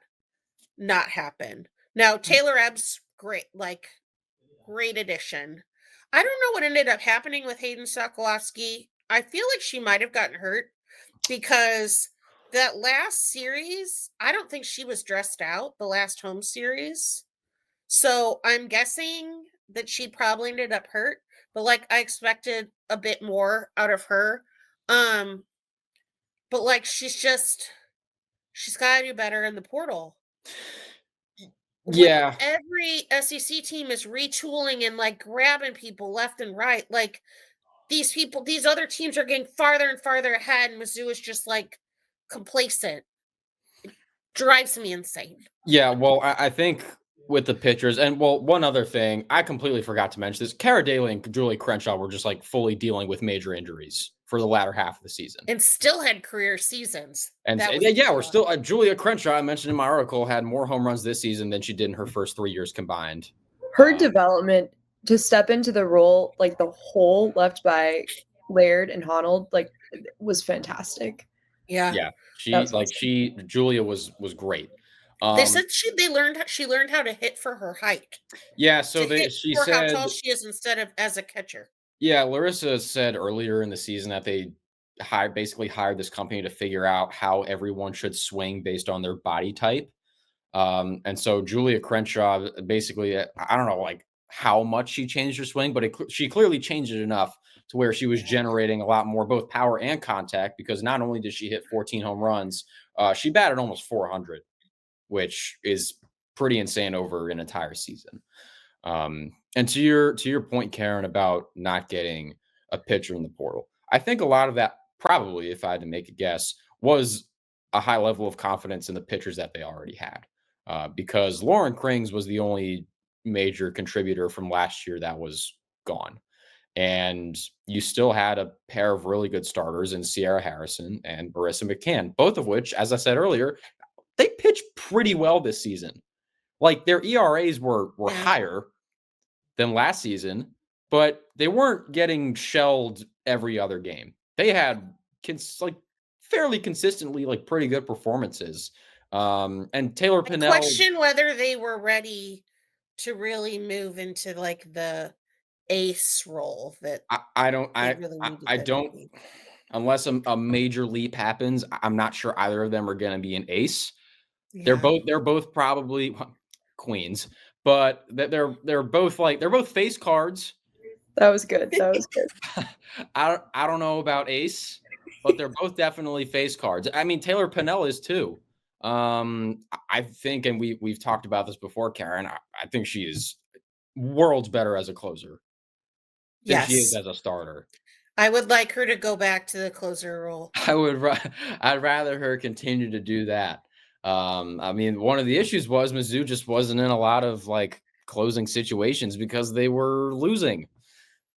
not happen? Now Taylor Ebb's great, like great addition. I don't know what ended up happening with Hayden Sokolowski. I feel like she might have gotten hurt because that last series, I don't think she was dressed out, the last home series. So I'm guessing that she probably ended up hurt, but like I expected a bit more out of her. But like she's got to do better in the portal. Yeah. When every SEC team is retooling and like grabbing people left and right, like these other teams are getting farther and farther ahead, and Mizzou is just like complacent. It drives me insane. Yeah, well, I think with the pitchers, and well, one other thing, I completely forgot to mention this. Cara Daly and Julie Crenshaw were just like fully dealing with major injuries for the latter half of the season. And still had career seasons. And That was yeah, we're still Julia Crenshaw, I mentioned in my article, had more home runs this season than she did in her first 3 years combined. Her development to step into the role, like the hole left by Laird and Honnold, like was fantastic. Yeah. Julia was great. They said she learned how to hit for her height. Yeah, so she said how tall she is instead of as a catcher. Yeah, Larissa said earlier in the season that they basically hired this company to figure out how everyone should swing based on their body type. And so Julia Crenshaw basically, I don't know like how much she changed her swing, but she clearly changed it enough to where she was generating a lot more both power and contact, because not only did she hit 14 home runs, she batted almost 400, which is pretty insane over an entire season. And to your point, Karen, about not getting a pitcher in the portal, I think a lot of that probably, if I had to make a guess, was a high level of confidence in the pitchers that they already had. Because Lauren Krings was the only major contributor from last year that was gone. And you still had a pair of really good starters in Sierra Harrison and Marissa McCann, both of which, as I said earlier, they pitched pretty well this season. Like their ERAs were higher than last season, but they weren't getting shelled every other game. They had fairly consistently like pretty good performances. And Taylor Pinnell, I question whether they were ready to really move into like the ace role that I don't unless a major leap happens, I'm not sure either of them are going to be an ace. Yeah. They're both probably queens, but they're both face cards. That was good. I don't know about ace, but they're both definitely face cards. I mean, Taylor Pinnell is too. I think, and we've talked about this before, Karen. I think she is worlds better as a closer than she is as a starter. I would like her to go back to the closer role. I'd rather her continue to do that. I mean, one of the issues was Mizzou just wasn't in a lot of like closing situations because they were losing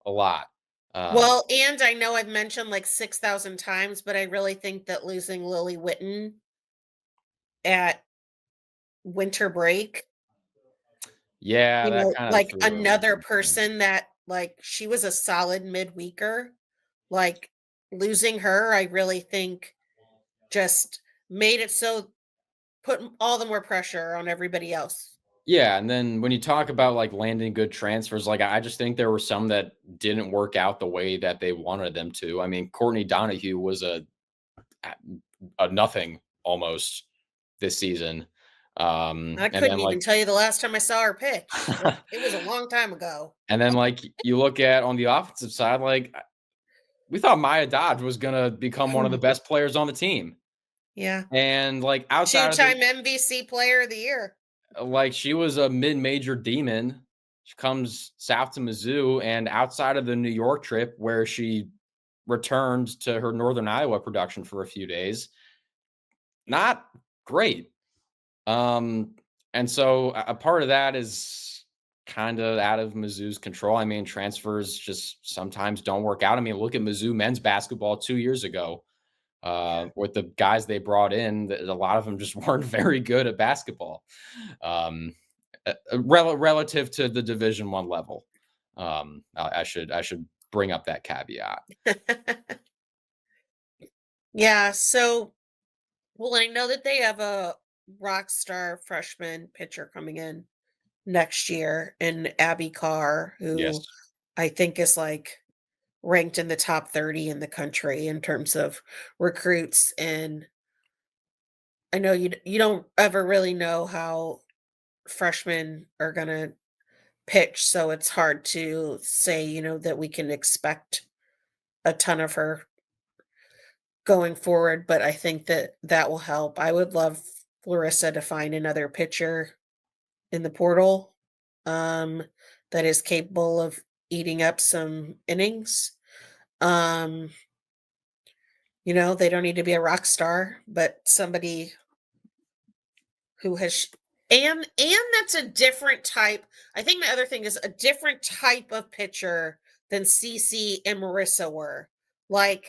a lot. Well, and I know I've mentioned like 6,000 times, but I really think that losing Lily Witten at winter break. Yeah, that kind of like another person that like she was a solid midweeker. Like losing her, I really think just made it so put all the more pressure on everybody else. Yeah, and then when you talk about like landing good transfers, like I just think there were some that didn't work out the way that they wanted them to. I mean, Courtney Donahue was a nothing almost this season. I couldn't even tell you the last time I saw her pitch. It was a long time ago. And then like you look at on the offensive side, like we thought Maya Dodge was gonna become one of the best players on the team. Yeah. And like outside of Two-time MVC player of the year. like she was a mid-major demon. She comes south to Mizzou, and outside of the New York trip where she returned to her Northern Iowa production for a few days, not great. And so a part of that is kind of out of Mizzou's control. I mean, transfers just sometimes don't work out. I mean, look at Mizzou men's basketball 2 years ago. With the guys they brought in, a lot of them just weren't very good at basketball, relative to the Division I level. I should bring up that caveat. Yeah. So, well, I know that they have a rock star freshman pitcher coming in next year in Abby Carr, who Yes. I think is like ranked in the top 30 in the country in terms of recruits. And I know you don't ever really know how freshmen are going to pitch, so it's hard to say, that we can expect a ton of her going forward, but I think that will help. I would love Larissa to find another pitcher in the portal that is capable of eating up some innings. They don't need to be a rock star, but somebody who has and that's a different type. I think the other thing is a different type of pitcher than Cece and Marissa were. I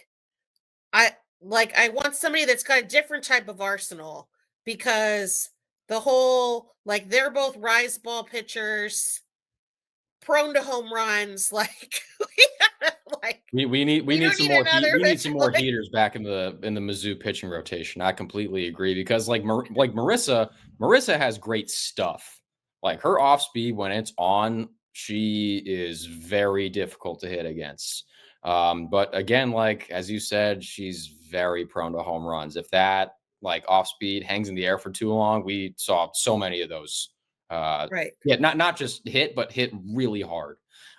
want somebody that's got a different type of arsenal, because the whole they're both rise ball pitchers, prone to home runs. We need some more heat. We need some more pitcher, heaters back in the Mizzou pitching rotation. I completely agree, because like Marissa has great stuff. Like her off speed when it's on, she is very difficult to hit against. But again, like as you said, she's very prone to home runs. If that like off speed hangs in the air for too long, we saw so many of those. right? Yeah, not just hit, but hit really hard.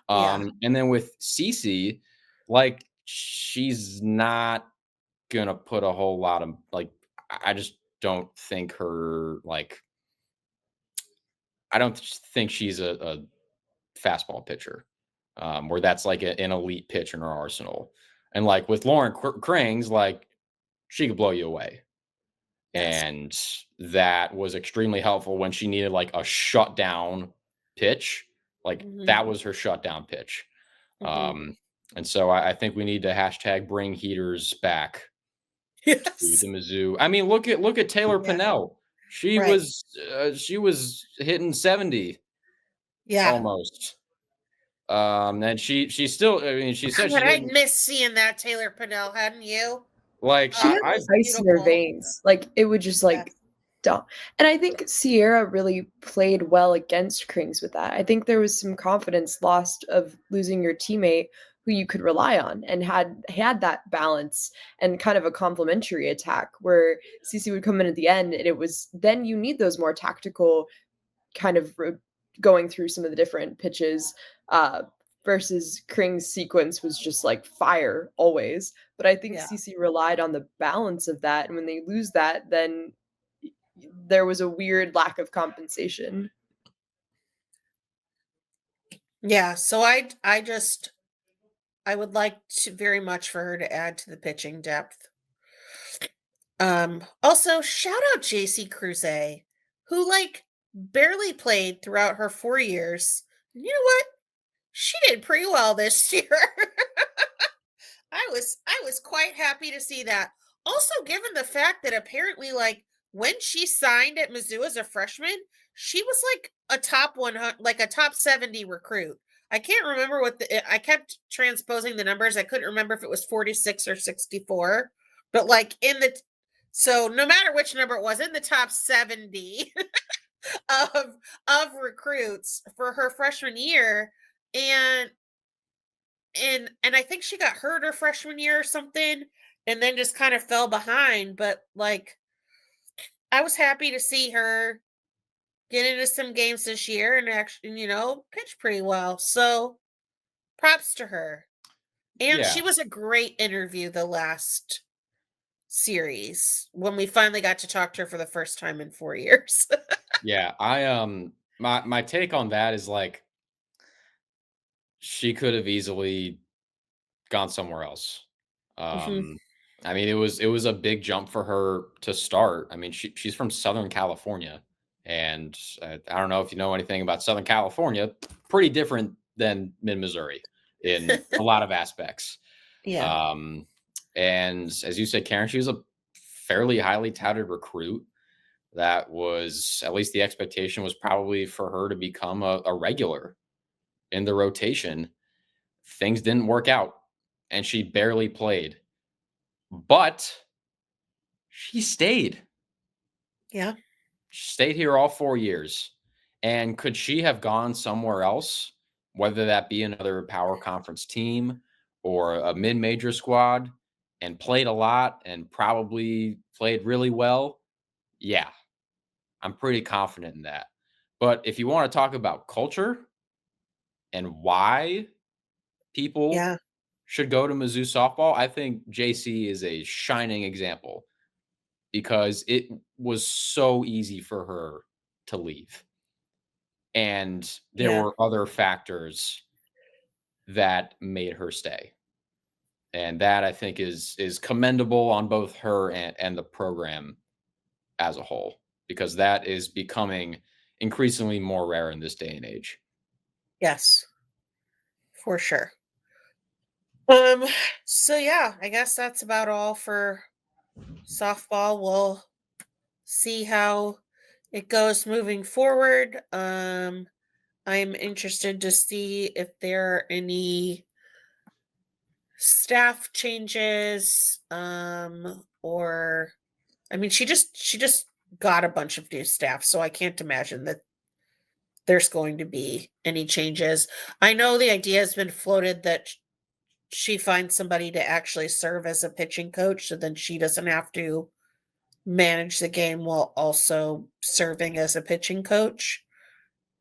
Yeah. And then with Cece, like she's not gonna put a whole lot of I just don't think I don't think she's a fastball pitcher, where that's like an elite pitch in her arsenal. And like with Lauren Krings, like she could blow you away. Yes. And that was extremely helpful when she needed like a shutdown pitch. Like that was her shutdown pitch. And so I think we need to hashtag bring heaters back to Yes. the Mizzou. I mean, look at Taylor Yeah. Pinnell. She Right. was hitting 70 Yeah. almost. And she still, I mean, she said she God, I'd didn't miss seeing that Taylor Pinnell, hadn't you? like She had It was ice in her beautiful. veins. Like it would just like dump. And I think Sierra really played well against Krings with that. I think there was some confidence lost of losing your teammate who you could rely on, and had that balance and kind of a complementary attack where Cece would come in at the end, and it was then you need those more tactical kind of going through some of the different pitches, versus Kring's sequence was just like fire always. But I think Cece relied on the balance of that, and when they lose that, then there was a weird lack of compensation. Yeah, so I would like to very much for her to add to the pitching depth. Also shout out JC Cruze, who barely played throughout her 4 years. You know what? She did pretty well this year. I was quite happy to see that. Also, given the fact that apparently when she signed at Mizzou as a freshman, she was a top 100, a top 70 recruit. I can't remember I kept transposing the numbers. I couldn't remember if it was 46 or 64, but so no matter which number it was, in the top 70 of recruits for her freshman year. And I think she got hurt her freshman year or something, and then just kind of fell behind. But I was happy to see her get into some games this year and actually, pitch pretty well. So props to her. And Yeah. she was a great interview the last series when we finally got to talk to her for the first time in 4 years. Yeah, my take on that is like she could have easily gone somewhere else. Mhm. I mean, it was a big jump for her to start. I mean, she's from Southern California, and I don't know if you know anything about Southern California. Pretty different than Mid Missouri in a lot of aspects. Yeah. Um, and as you said, Karen, she was a fairly highly touted recruit. That was at least the expectation was probably for her to become a regular in the rotation. Things didn't work out, and she barely played. But she stayed. Yeah. She stayed here all 4 years. And could she have gone somewhere else, whether that be another power conference team or a mid-major squad, and played a lot and probably played really well? Yeah, I'm pretty confident in that. But if you want to talk about culture and why people Yeah. should go to Mizzou softball, I think JC is a shining example because it was so easy for her to leave. And there Yeah. were other factors that made her stay. And that I think is commendable on both her and the program as a whole, because that is becoming increasingly more rare in this day and age. Yes. For sure. So yeah, I guess that's about all for softball. We'll see how it goes moving forward. I'm interested to see if there are any staff changes, or I mean, she just got a bunch of new staff, so I can't imagine that there's going to be any changes. I know the idea has been floated that she finds somebody to actually serve as a pitching coach, so then she doesn't have to manage the game while also serving as a pitching coach.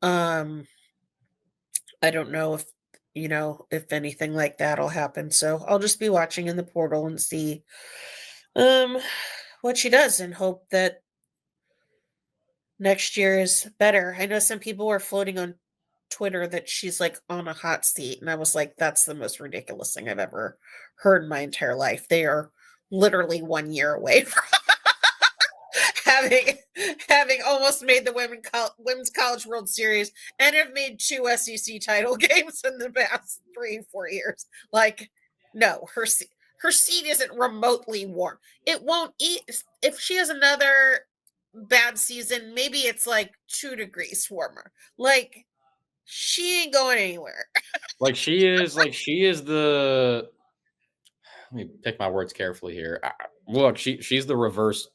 Um, I don't know if anything like that'll happen. So I'll just be watching in the portal and see um what she does and hope that next year is better. I know some people were floating on Twitter that she's like on a hot seat, and I was like, that's the most ridiculous thing I've ever heard in my entire life. They are literally 1 year away from having having almost made the women's college World Series and have made 2 SEC title games in the past 3-4 years. Like, no, her seat isn't remotely warm. It won't eat if she has another bad season. Maybe it's like 2 degrees warmer. Like, she ain't going anywhere. She is the let me pick my words carefully here. Look, she's the reverse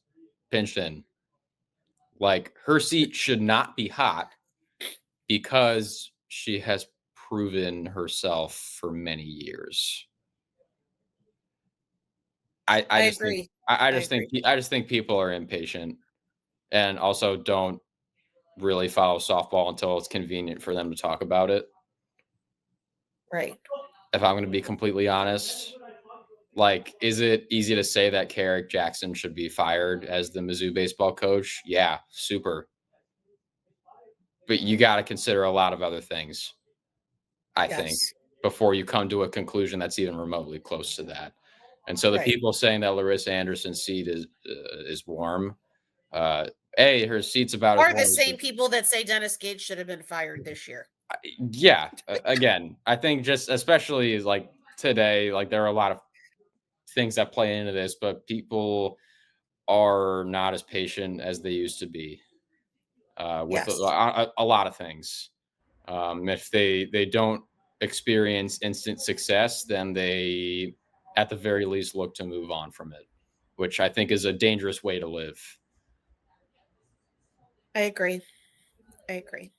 pinched in. Like her seat should not be hot because she has proven herself for many years. I just think agree. I I just think agree. I just think people are impatient and also don't really follow softball until it's convenient for them to talk about it. Right. If I'm going to be completely honest, like, is it easy to say that Carrick Jackson should be fired as the Mizzou baseball coach? Yeah, super. But you got to consider a lot of other things, I think, Yes. before you come to a conclusion that's even remotely close to that. And so the Right. people saying that Larissa Anderson's seat is warm, uh, A, her seat's about as Or the warm as same people that say Dennis Gage should have been fired this year. yeah. Again, I think just especially like today, like there are a lot of things that play into this, but people are not as patient as they used to be with Yes. a lot of things. If they don't experience instant success, then they, at the very least, look to move on from it, which I think is a dangerous way to live. I agree. I agree.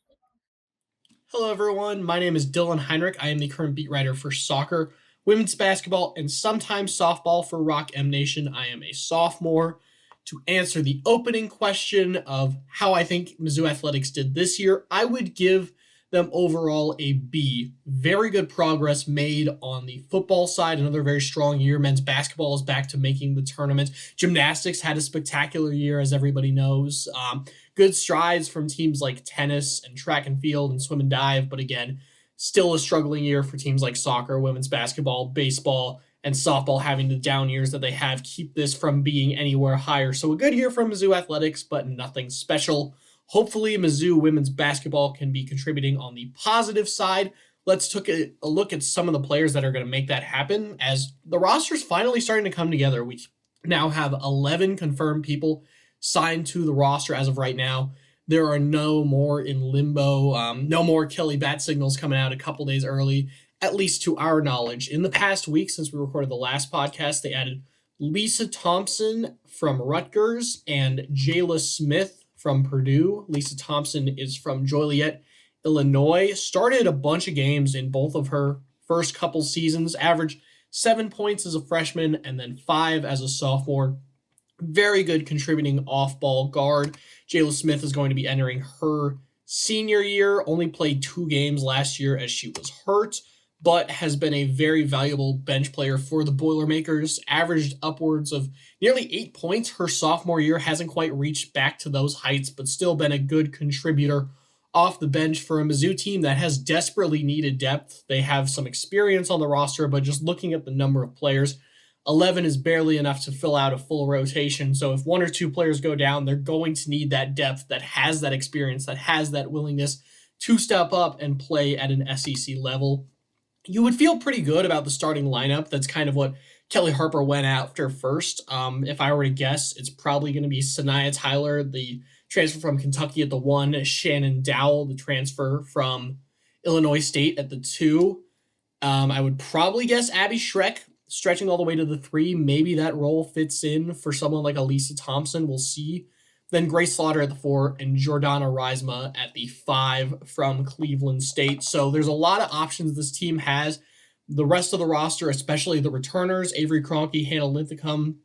Hello, everyone. My name is Dylan Heinrich. I am the current beat writer for soccer, women's basketball, and sometimes softball for Rock M Nation. I am a sophomore. To answer the opening question of how I think Mizzou Athletics did this year, I would give them overall a B. Very good progress made on the football side. Another very strong year. Men's basketball is back to making the tournament. Gymnastics had a spectacular year, as everybody knows. Good strides from teams like tennis and track and field and swim and dive, but again, still a struggling year for teams like soccer, women's basketball, baseball, and softball having the down years that they have keep this from being anywhere higher. So a good year for Mizzou Athletics, but nothing special. Hopefully, Mizzou women's basketball can be contributing on the positive side. Let's take a look at some of the players that are going to make that happen, as the roster's finally starting to come together. We now have 11 confirmed people signed to the roster as of right now. There are no more in limbo, no more Kelly bat signals coming out a couple days early, at least to our knowledge. In the past week, since we recorded the last podcast, they added Lisa Thompson from Rutgers and Jayla Smith from Purdue. Lisa Thompson is from Joliet, Illinois. Started a bunch of games in both of her first couple seasons, averaged 7 points as a freshman and then 5 as a sophomore. Very good contributing off-ball guard. Jayla Smith is going to be entering her senior year. Only played 2 games last year as she was hurt, but has been a very valuable bench player for the Boilermakers. Averaged upwards of nearly 8 points her sophomore year. Hasn't quite reached back to those heights, but still been a good contributor off the bench for a Mizzou team that has desperately needed depth. They have some experience on the roster, but just looking at the number of players, 11 is barely enough to fill out a full rotation. So if 1 or 2 players go down, they're going to need that depth that has that experience, that has that willingness to step up and play at an SEC level. You would feel pretty good about the starting lineup. That's kind of what Kelly Harper went after first. If I were to guess, it's probably going to be Sanaya Tyler, the transfer from Kentucky at the 1, Shannon Dowell, the transfer from Illinois State at the 2. I would probably guess Abby Schreck, stretching all the way to the 3. Maybe that role fits in for someone like Lisa Thompson. We'll see. Then Grace Slaughter at the 4 and Jordana Reisma at the 5 from Cleveland State. So there's a lot of options this team has. The rest of the roster, especially the returners, Avery Kroenke, Hannah Linthicum,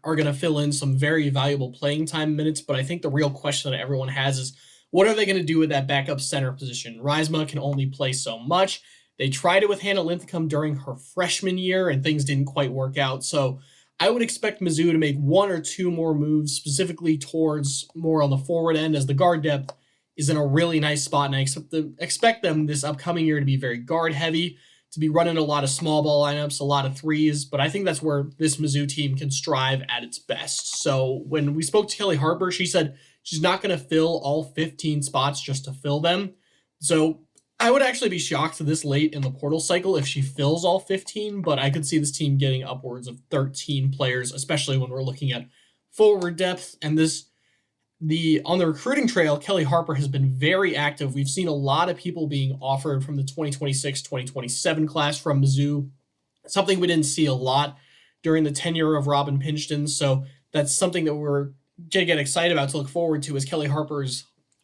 are going to fill in some very valuable playing time minutes. But I think the real question that everyone has is, what are they going to do with that backup center position? Reisma can only play so much. They tried it with Hannah Linthicum during her freshman year, and things didn't quite work out. So I would expect Mizzou to make 1 or 2 more moves, specifically towards more on the forward end, as the guard depth is in a really nice spot, and I expect them this upcoming year to be very guard heavy, to be running a lot of small ball lineups, a lot of threes, but I think that's where this Mizzou team can strive at its best. So when we spoke to Kelly Harper, she said she's not going to fill all 15 spots just to fill them. So I would actually be shocked this late in the portal cycle if she fills all 15, but I could see this team getting upwards of 13 players, especially when we're looking at forward depth. And on the recruiting trail, Kelly Harper has been very active. We've seen a lot of people being offered from the 2026-2027 class from Mizzou, something we didn't see a lot during the tenure of Robin Pinchton. So that's something that we're going to get excited about to look forward to, as Kelly Harper's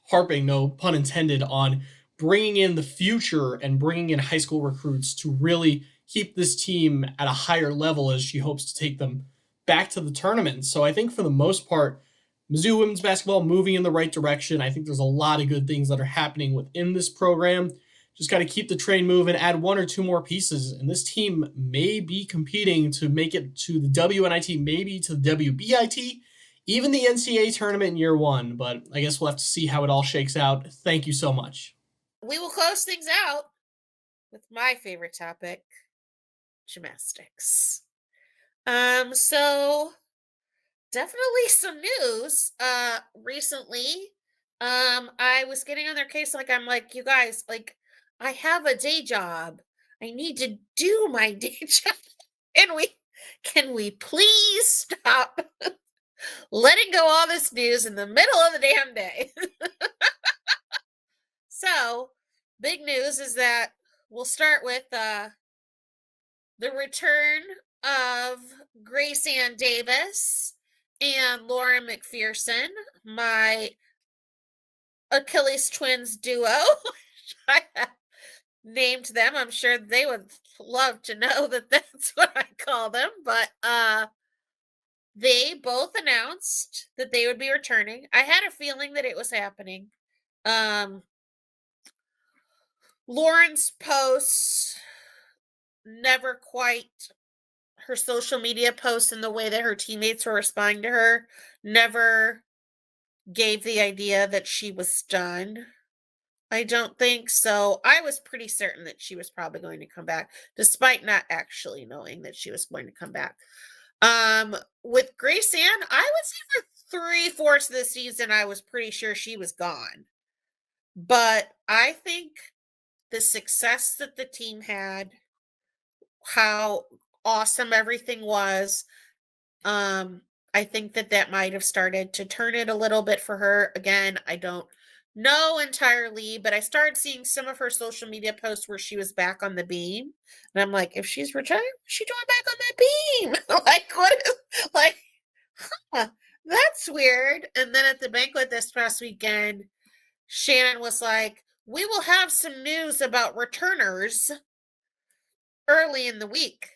harping, no pun intended, on bringing in the future and bringing in high school recruits to really keep this team at a higher level as she hopes to take them back to the tournament. So I think for the most part, Mizzou women's basketball moving in the right direction. I think there's a lot of good things that are happening within this program. Just got to keep the train moving, add 1 or 2 more pieces, and this team may be competing to make it to the WNIT, maybe to the WBIT, even the NCAA tournament in year 1. But I guess we'll have to see how it all shakes out. Thank you so much. We will close things out with my favorite topic, gymnastics. So definitely some news recently. I was getting on their case, I'm like, you guys, I have a day job. I need to do my day job. Can we please stop letting go all this news in the middle of the damn day? So, big news is that we'll start with the return of Grace Ann Davis and Laura McPherson, my Achilles twins duo. I named them. I'm sure they would love to know that that's what I call them, but they both announced that they would be returning. I had a feeling that it was happening. Lauren's posts never quite, her social media posts and the way that her teammates were responding to her never gave the idea that she was done. I don't think so. I was pretty certain that she was probably going to come back, despite not actually knowing that she was going to come back. With Grace Ann, I would say for 3/4 of the season, I was pretty sure she was gone. But I think the success that the team had, how awesome everything was, I think that might have started to turn it a little bit for her. Again, I don't know entirely, but I started seeing some of her social media posts where she was back on the beam. And I'm like, if she's retired, she's doing back on that beam. Like, what is, like, huh, that's weird. And then at the banquet this past weekend, Shannon was like, we will have some news about returners early in the week.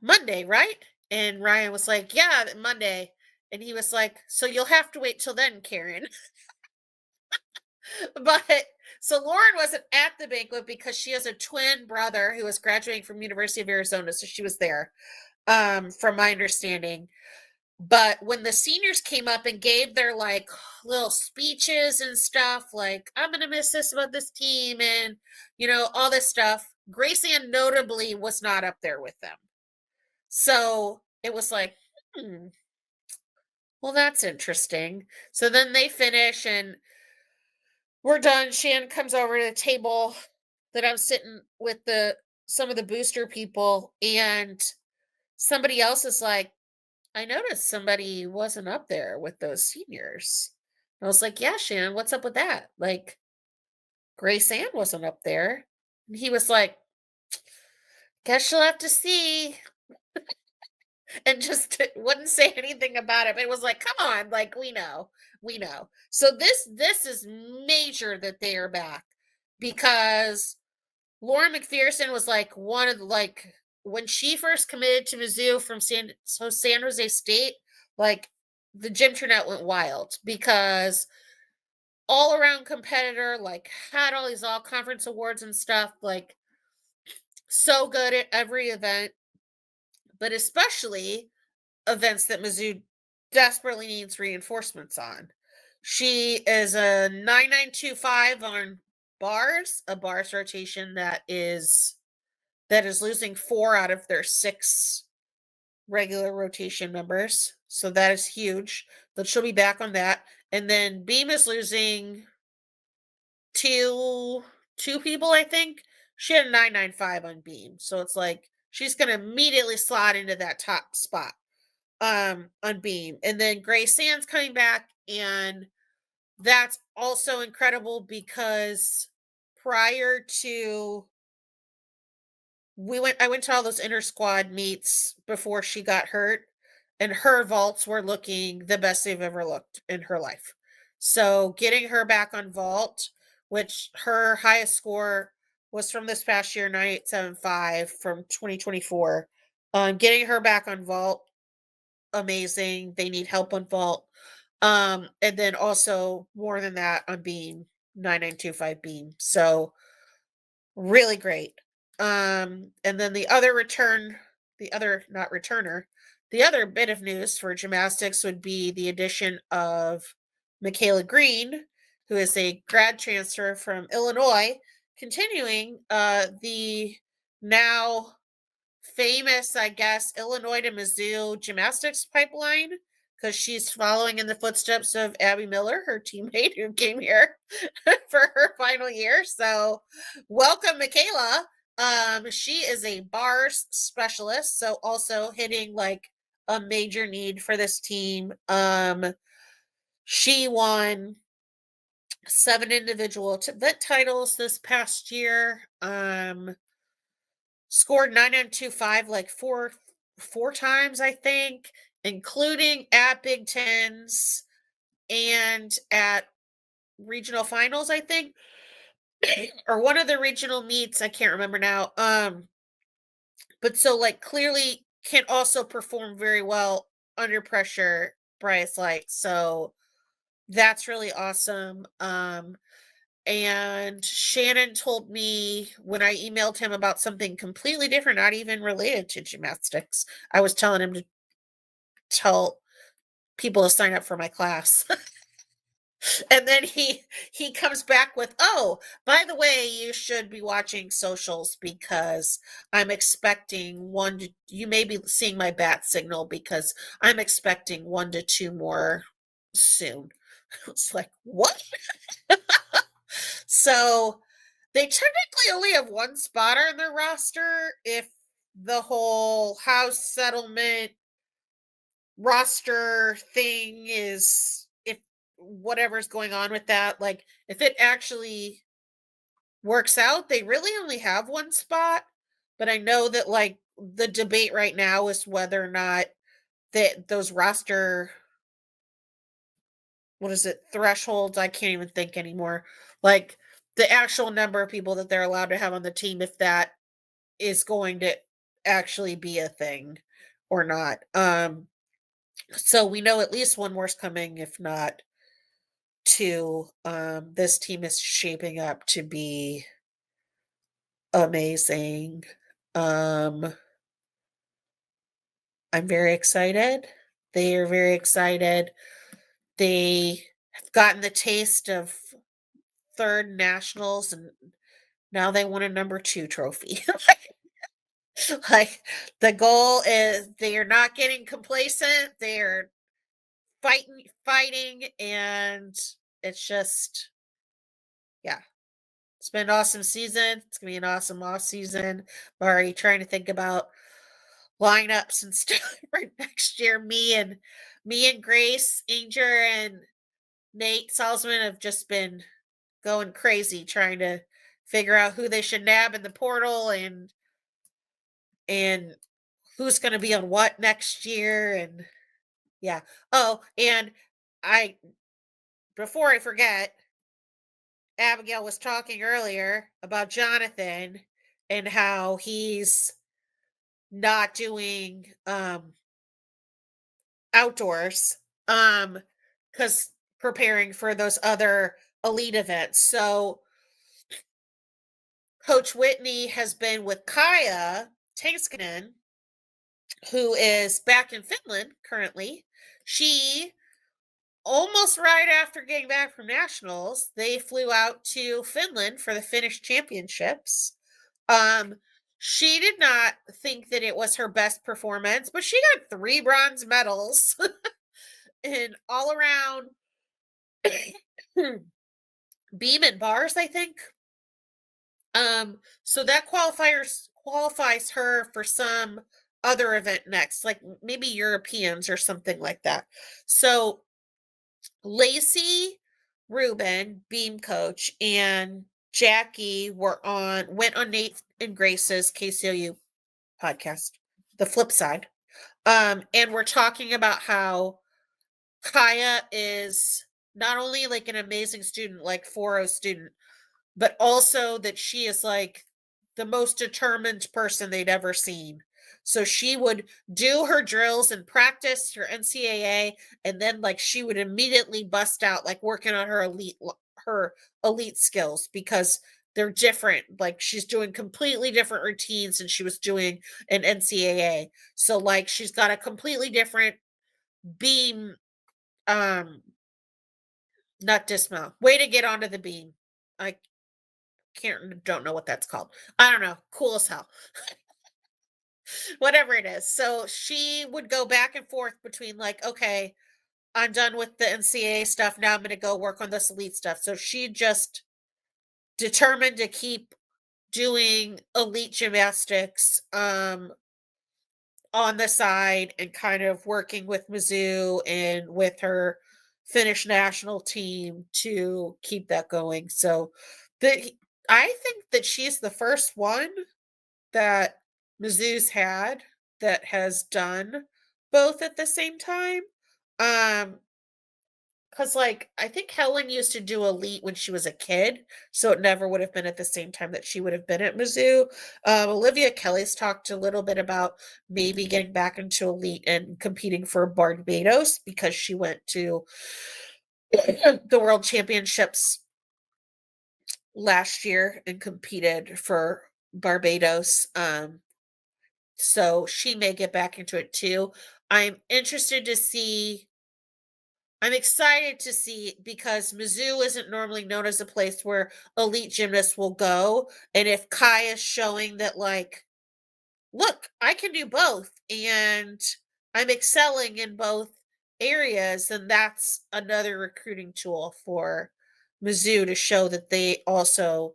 Monday, right? And Ryan was like, yeah, Monday. And he was like, so you'll have to wait till then, Karen. But so Lauren wasn't at the banquet because she has a twin brother who was graduating from University of Arizona. So she was there, from my understanding. But when the seniors came up and gave their like little speeches and stuff, like, I'm going to miss this about this team and, all this stuff, Grace Ann notably was not up there with them. So it was like, well, that's interesting. So then they finish and we're done. Shan comes over to the table that I'm sitting with some of the booster people, and somebody else is like, I noticed somebody wasn't up there with those seniors. And I was like, yeah, Shan, what's up with that? Like, Grace Ann wasn't up there. And he was like, guess you'll have to see. And just wouldn't say anything about it. But it was like, come on, like, we know. So this is major that they are back, because Lauren McPherson was like one of the, like, when she first committed to Mizzou from San Jose State, like, the gym turnout went wild because all around competitor, like, had all these all conference awards and stuff, like, so good at every event, but especially events that Mizzou desperately needs reinforcements on. She is a 9925 on bars, a bars rotation that is losing 4 out of their 6 regular rotation members. So that is huge. But she'll be back on that. And then Beam is losing two people, I think. She had a 995 on Beam. So it's like she's gonna immediately slot into that top spot on Beam. And then Grace Sand's coming back, and that's also incredible because prior to I went to all those inter squad meets before she got hurt, and her vaults were looking the best they've ever looked in her life. So getting her back on vault, which her highest score was from this past year, 9875 from 2024. Getting her back on vault, amazing. They need help on vault. And then also more than that on beam, 9925 beam. So really great. And then the other bit of news for gymnastics would be the addition of Michaela Green, who is a grad transfer from Illinois, continuing the now famous, I guess, Illinois to Mizzou gymnastics pipeline, because she's following in the footsteps of Abby Miller, her teammate who came here for her final year. So welcome, Michaela. She is a bars specialist, so also hitting like a major need for this team. She won 7 individual event titles this past year. Scored 9925 like four times, I think, including at Big Tens and at regional finals, I think, or one of the regional meets. I can't remember now. But so like clearly can also perform very well under pressure, Bryce Light. So that's really awesome. And Shannon told me when I emailed him about something completely different, not even related to gymnastics, I was telling him to tell people to sign up for my class. And then he comes back with, "Oh, by the way, you should be watching socials because I'm expecting you may be seeing my bat signal because I'm expecting 1 to 2 more soon." It's like, "What?" So they technically only have one spotter in their roster if the whole house settlement roster thing is, if whatever's going on with that, like if it actually works out, they really only have one spot. But I know that like the debate right now is whether or not that those roster, what is it, thresholds, I can't even think anymore, like the actual number of people that they're allowed to have on the team, if that is going to actually be a thing or not. So we know at least one more's coming, if not two. This team is shaping up to be amazing. I'm very excited. They are very excited. They have gotten the taste of third nationals, and now they want a number 2 trophy. Like the goal is they are not getting complacent. They're fighting, and it's just, yeah, it's been an awesome season. It's gonna be an awesome off season. I'm already trying to think about lineups and stuff for next year. Me and Grace Anger and Nate Salzman have just been going crazy trying to figure out who they should nab in the portal and who's going to be on what next year. And yeah. Oh, and before I forget, Abigail was talking earlier about Jonathan and how he's not doing outdoors because preparing for those other elite events. So Coach Whitney has been with Kaya Tanskanen, who is back in Finland currently. She, almost right after getting back from nationals, they flew out to Finland for the Finnish championships. She did not think that it was her best performance, but she got 3 bronze medals in all around beam and bars, I think. So that qualifies her for some other event next, like maybe Europeans or something like that. So Lacey Rubin, beam coach, and Jackie went on Nate and Grace's KCOU podcast, The Flip Side. And we're talking about how Kaya is not only like an amazing student, like 4.0 student, but also that she is like the most determined person they'd ever seen. So she would do her drills and practice her NCAA, and then like she would immediately bust out like working on her elite skills because they're different. Like she's doing completely different routines than she was doing in NCAA. So like she's got a completely different beam, not dismount, way to get onto the beam. I don't know what that's called. I don't know. Cool as hell. Whatever it is. So she would go back and forth between like, okay, I'm done with the NCAA stuff. Now I'm going to go work on this elite stuff. So she just determined to keep doing elite gymnastics on the side and kind of working with Mizzou and with her Finnish national team to keep that going. So I think that she's the first one that Mizzou's had that has done both at the same time. Because like I think Helen used to do elite when she was a kid, so it never would have been at the same time that she would have been at Mizzou. Olivia Kelly's talked a little bit about maybe getting back into elite and competing for Barbados because she went to the World Championships last year and competed for Barbados. So she may get back into it too. I'm excited to see because Mizzou isn't normally known as a place where elite gymnasts will go. And if Kai is showing that, like, look, I can do both and I'm excelling in both areas, then that's another recruiting tool for Mizzou to show that they also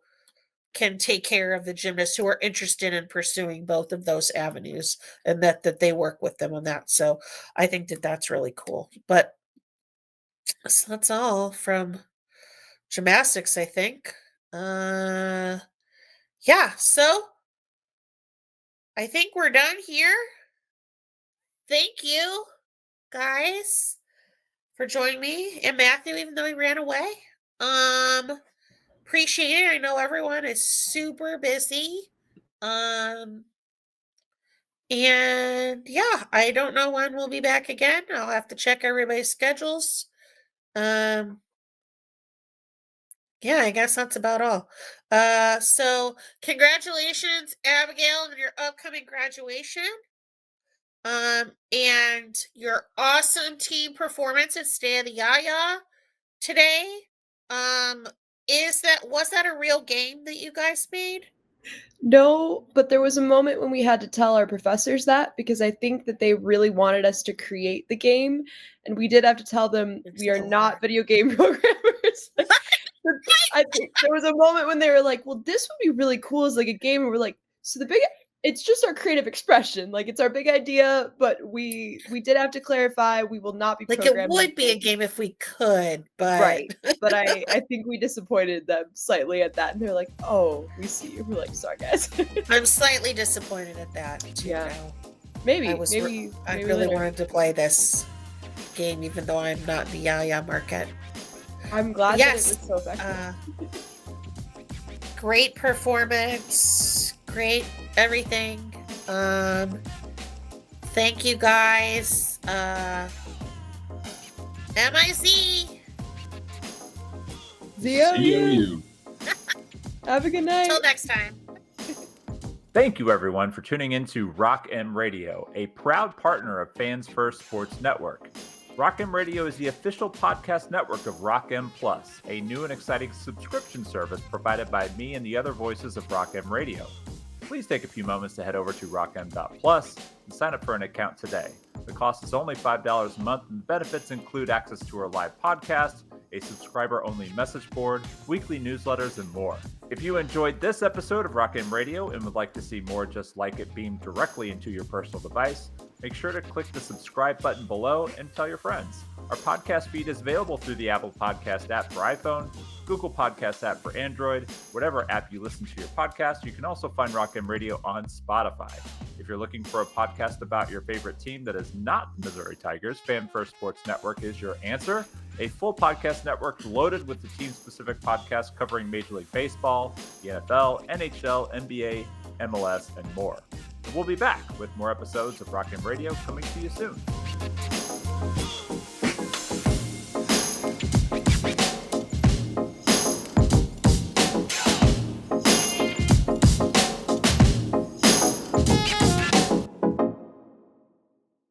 can take care of the gymnasts who are interested in pursuing both of those avenues, and that they work with them on that. So I think that that's really cool. But so that's all from gymnastics, I think. Yeah, so I think we're done here. Thank you, guys, for joining me and Matthew, even though he ran away. Appreciate it. I know everyone is super busy. And yeah, I don't know when we'll be back again. I'll have to check everybody's schedules. Yeah, I guess that's about all. So congratulations, Abigail, on your upcoming graduation. And your awesome team performance at Stay of the Yaya today. Was that a real game that you guys made? No, but there was a moment when we had to tell our professors that, because I think that they really wanted us to create the game, and we did have to tell them we are not video game programmers. I think there was a moment when they were like, well, this would be really cool as like a game, and we're like, so it's just our creative expression. Like, it's our big idea, but we did have to clarify we will not be like, it would be a game if we could, but right. But I think we disappointed them slightly at that, and they're like, oh, we see you. We're like, sorry guys. I'm slightly disappointed at that too. Yeah. Now. Maybe I really later. wanted to play this game, even though I'm not in the Yaya market. I'm glad that it was so effective. Great performance, great everything. Thank you guys. MIZ. Zio. you. Have a good night. Till next time. Thank you, everyone, for tuning in to Rock M Radio, a proud partner of Fans First Sports Network. Rock M Radio is the official podcast network of Rock M Plus, a new and exciting subscription service provided by me and the other voices of Rock M Radio. Please take a few moments to head over to rockm.plus and sign up for an account today. The cost is only $5 a month, and the benefits include access to our live podcast, a subscriber-only message board, weekly newsletters, and more. If you enjoyed this episode of Rock M Radio and would like to see more just like it beamed directly into your personal device, make sure to click the subscribe button below and tell your friends. Our podcast feed is available through the Apple Podcast app for iPhone, Google Podcast app for Android, whatever app you listen to your podcast. You can also find Rock M Radio on Spotify. If you're looking for a podcast about your favorite team that is not the Missouri Tigers, Fan First Sports Network is your answer. A full podcast network loaded with the team-specific podcasts covering Major League Baseball, the NFL, NHL, NBA, MLS, and more. And we'll be back with more episodes of Rock M Radio coming to you soon.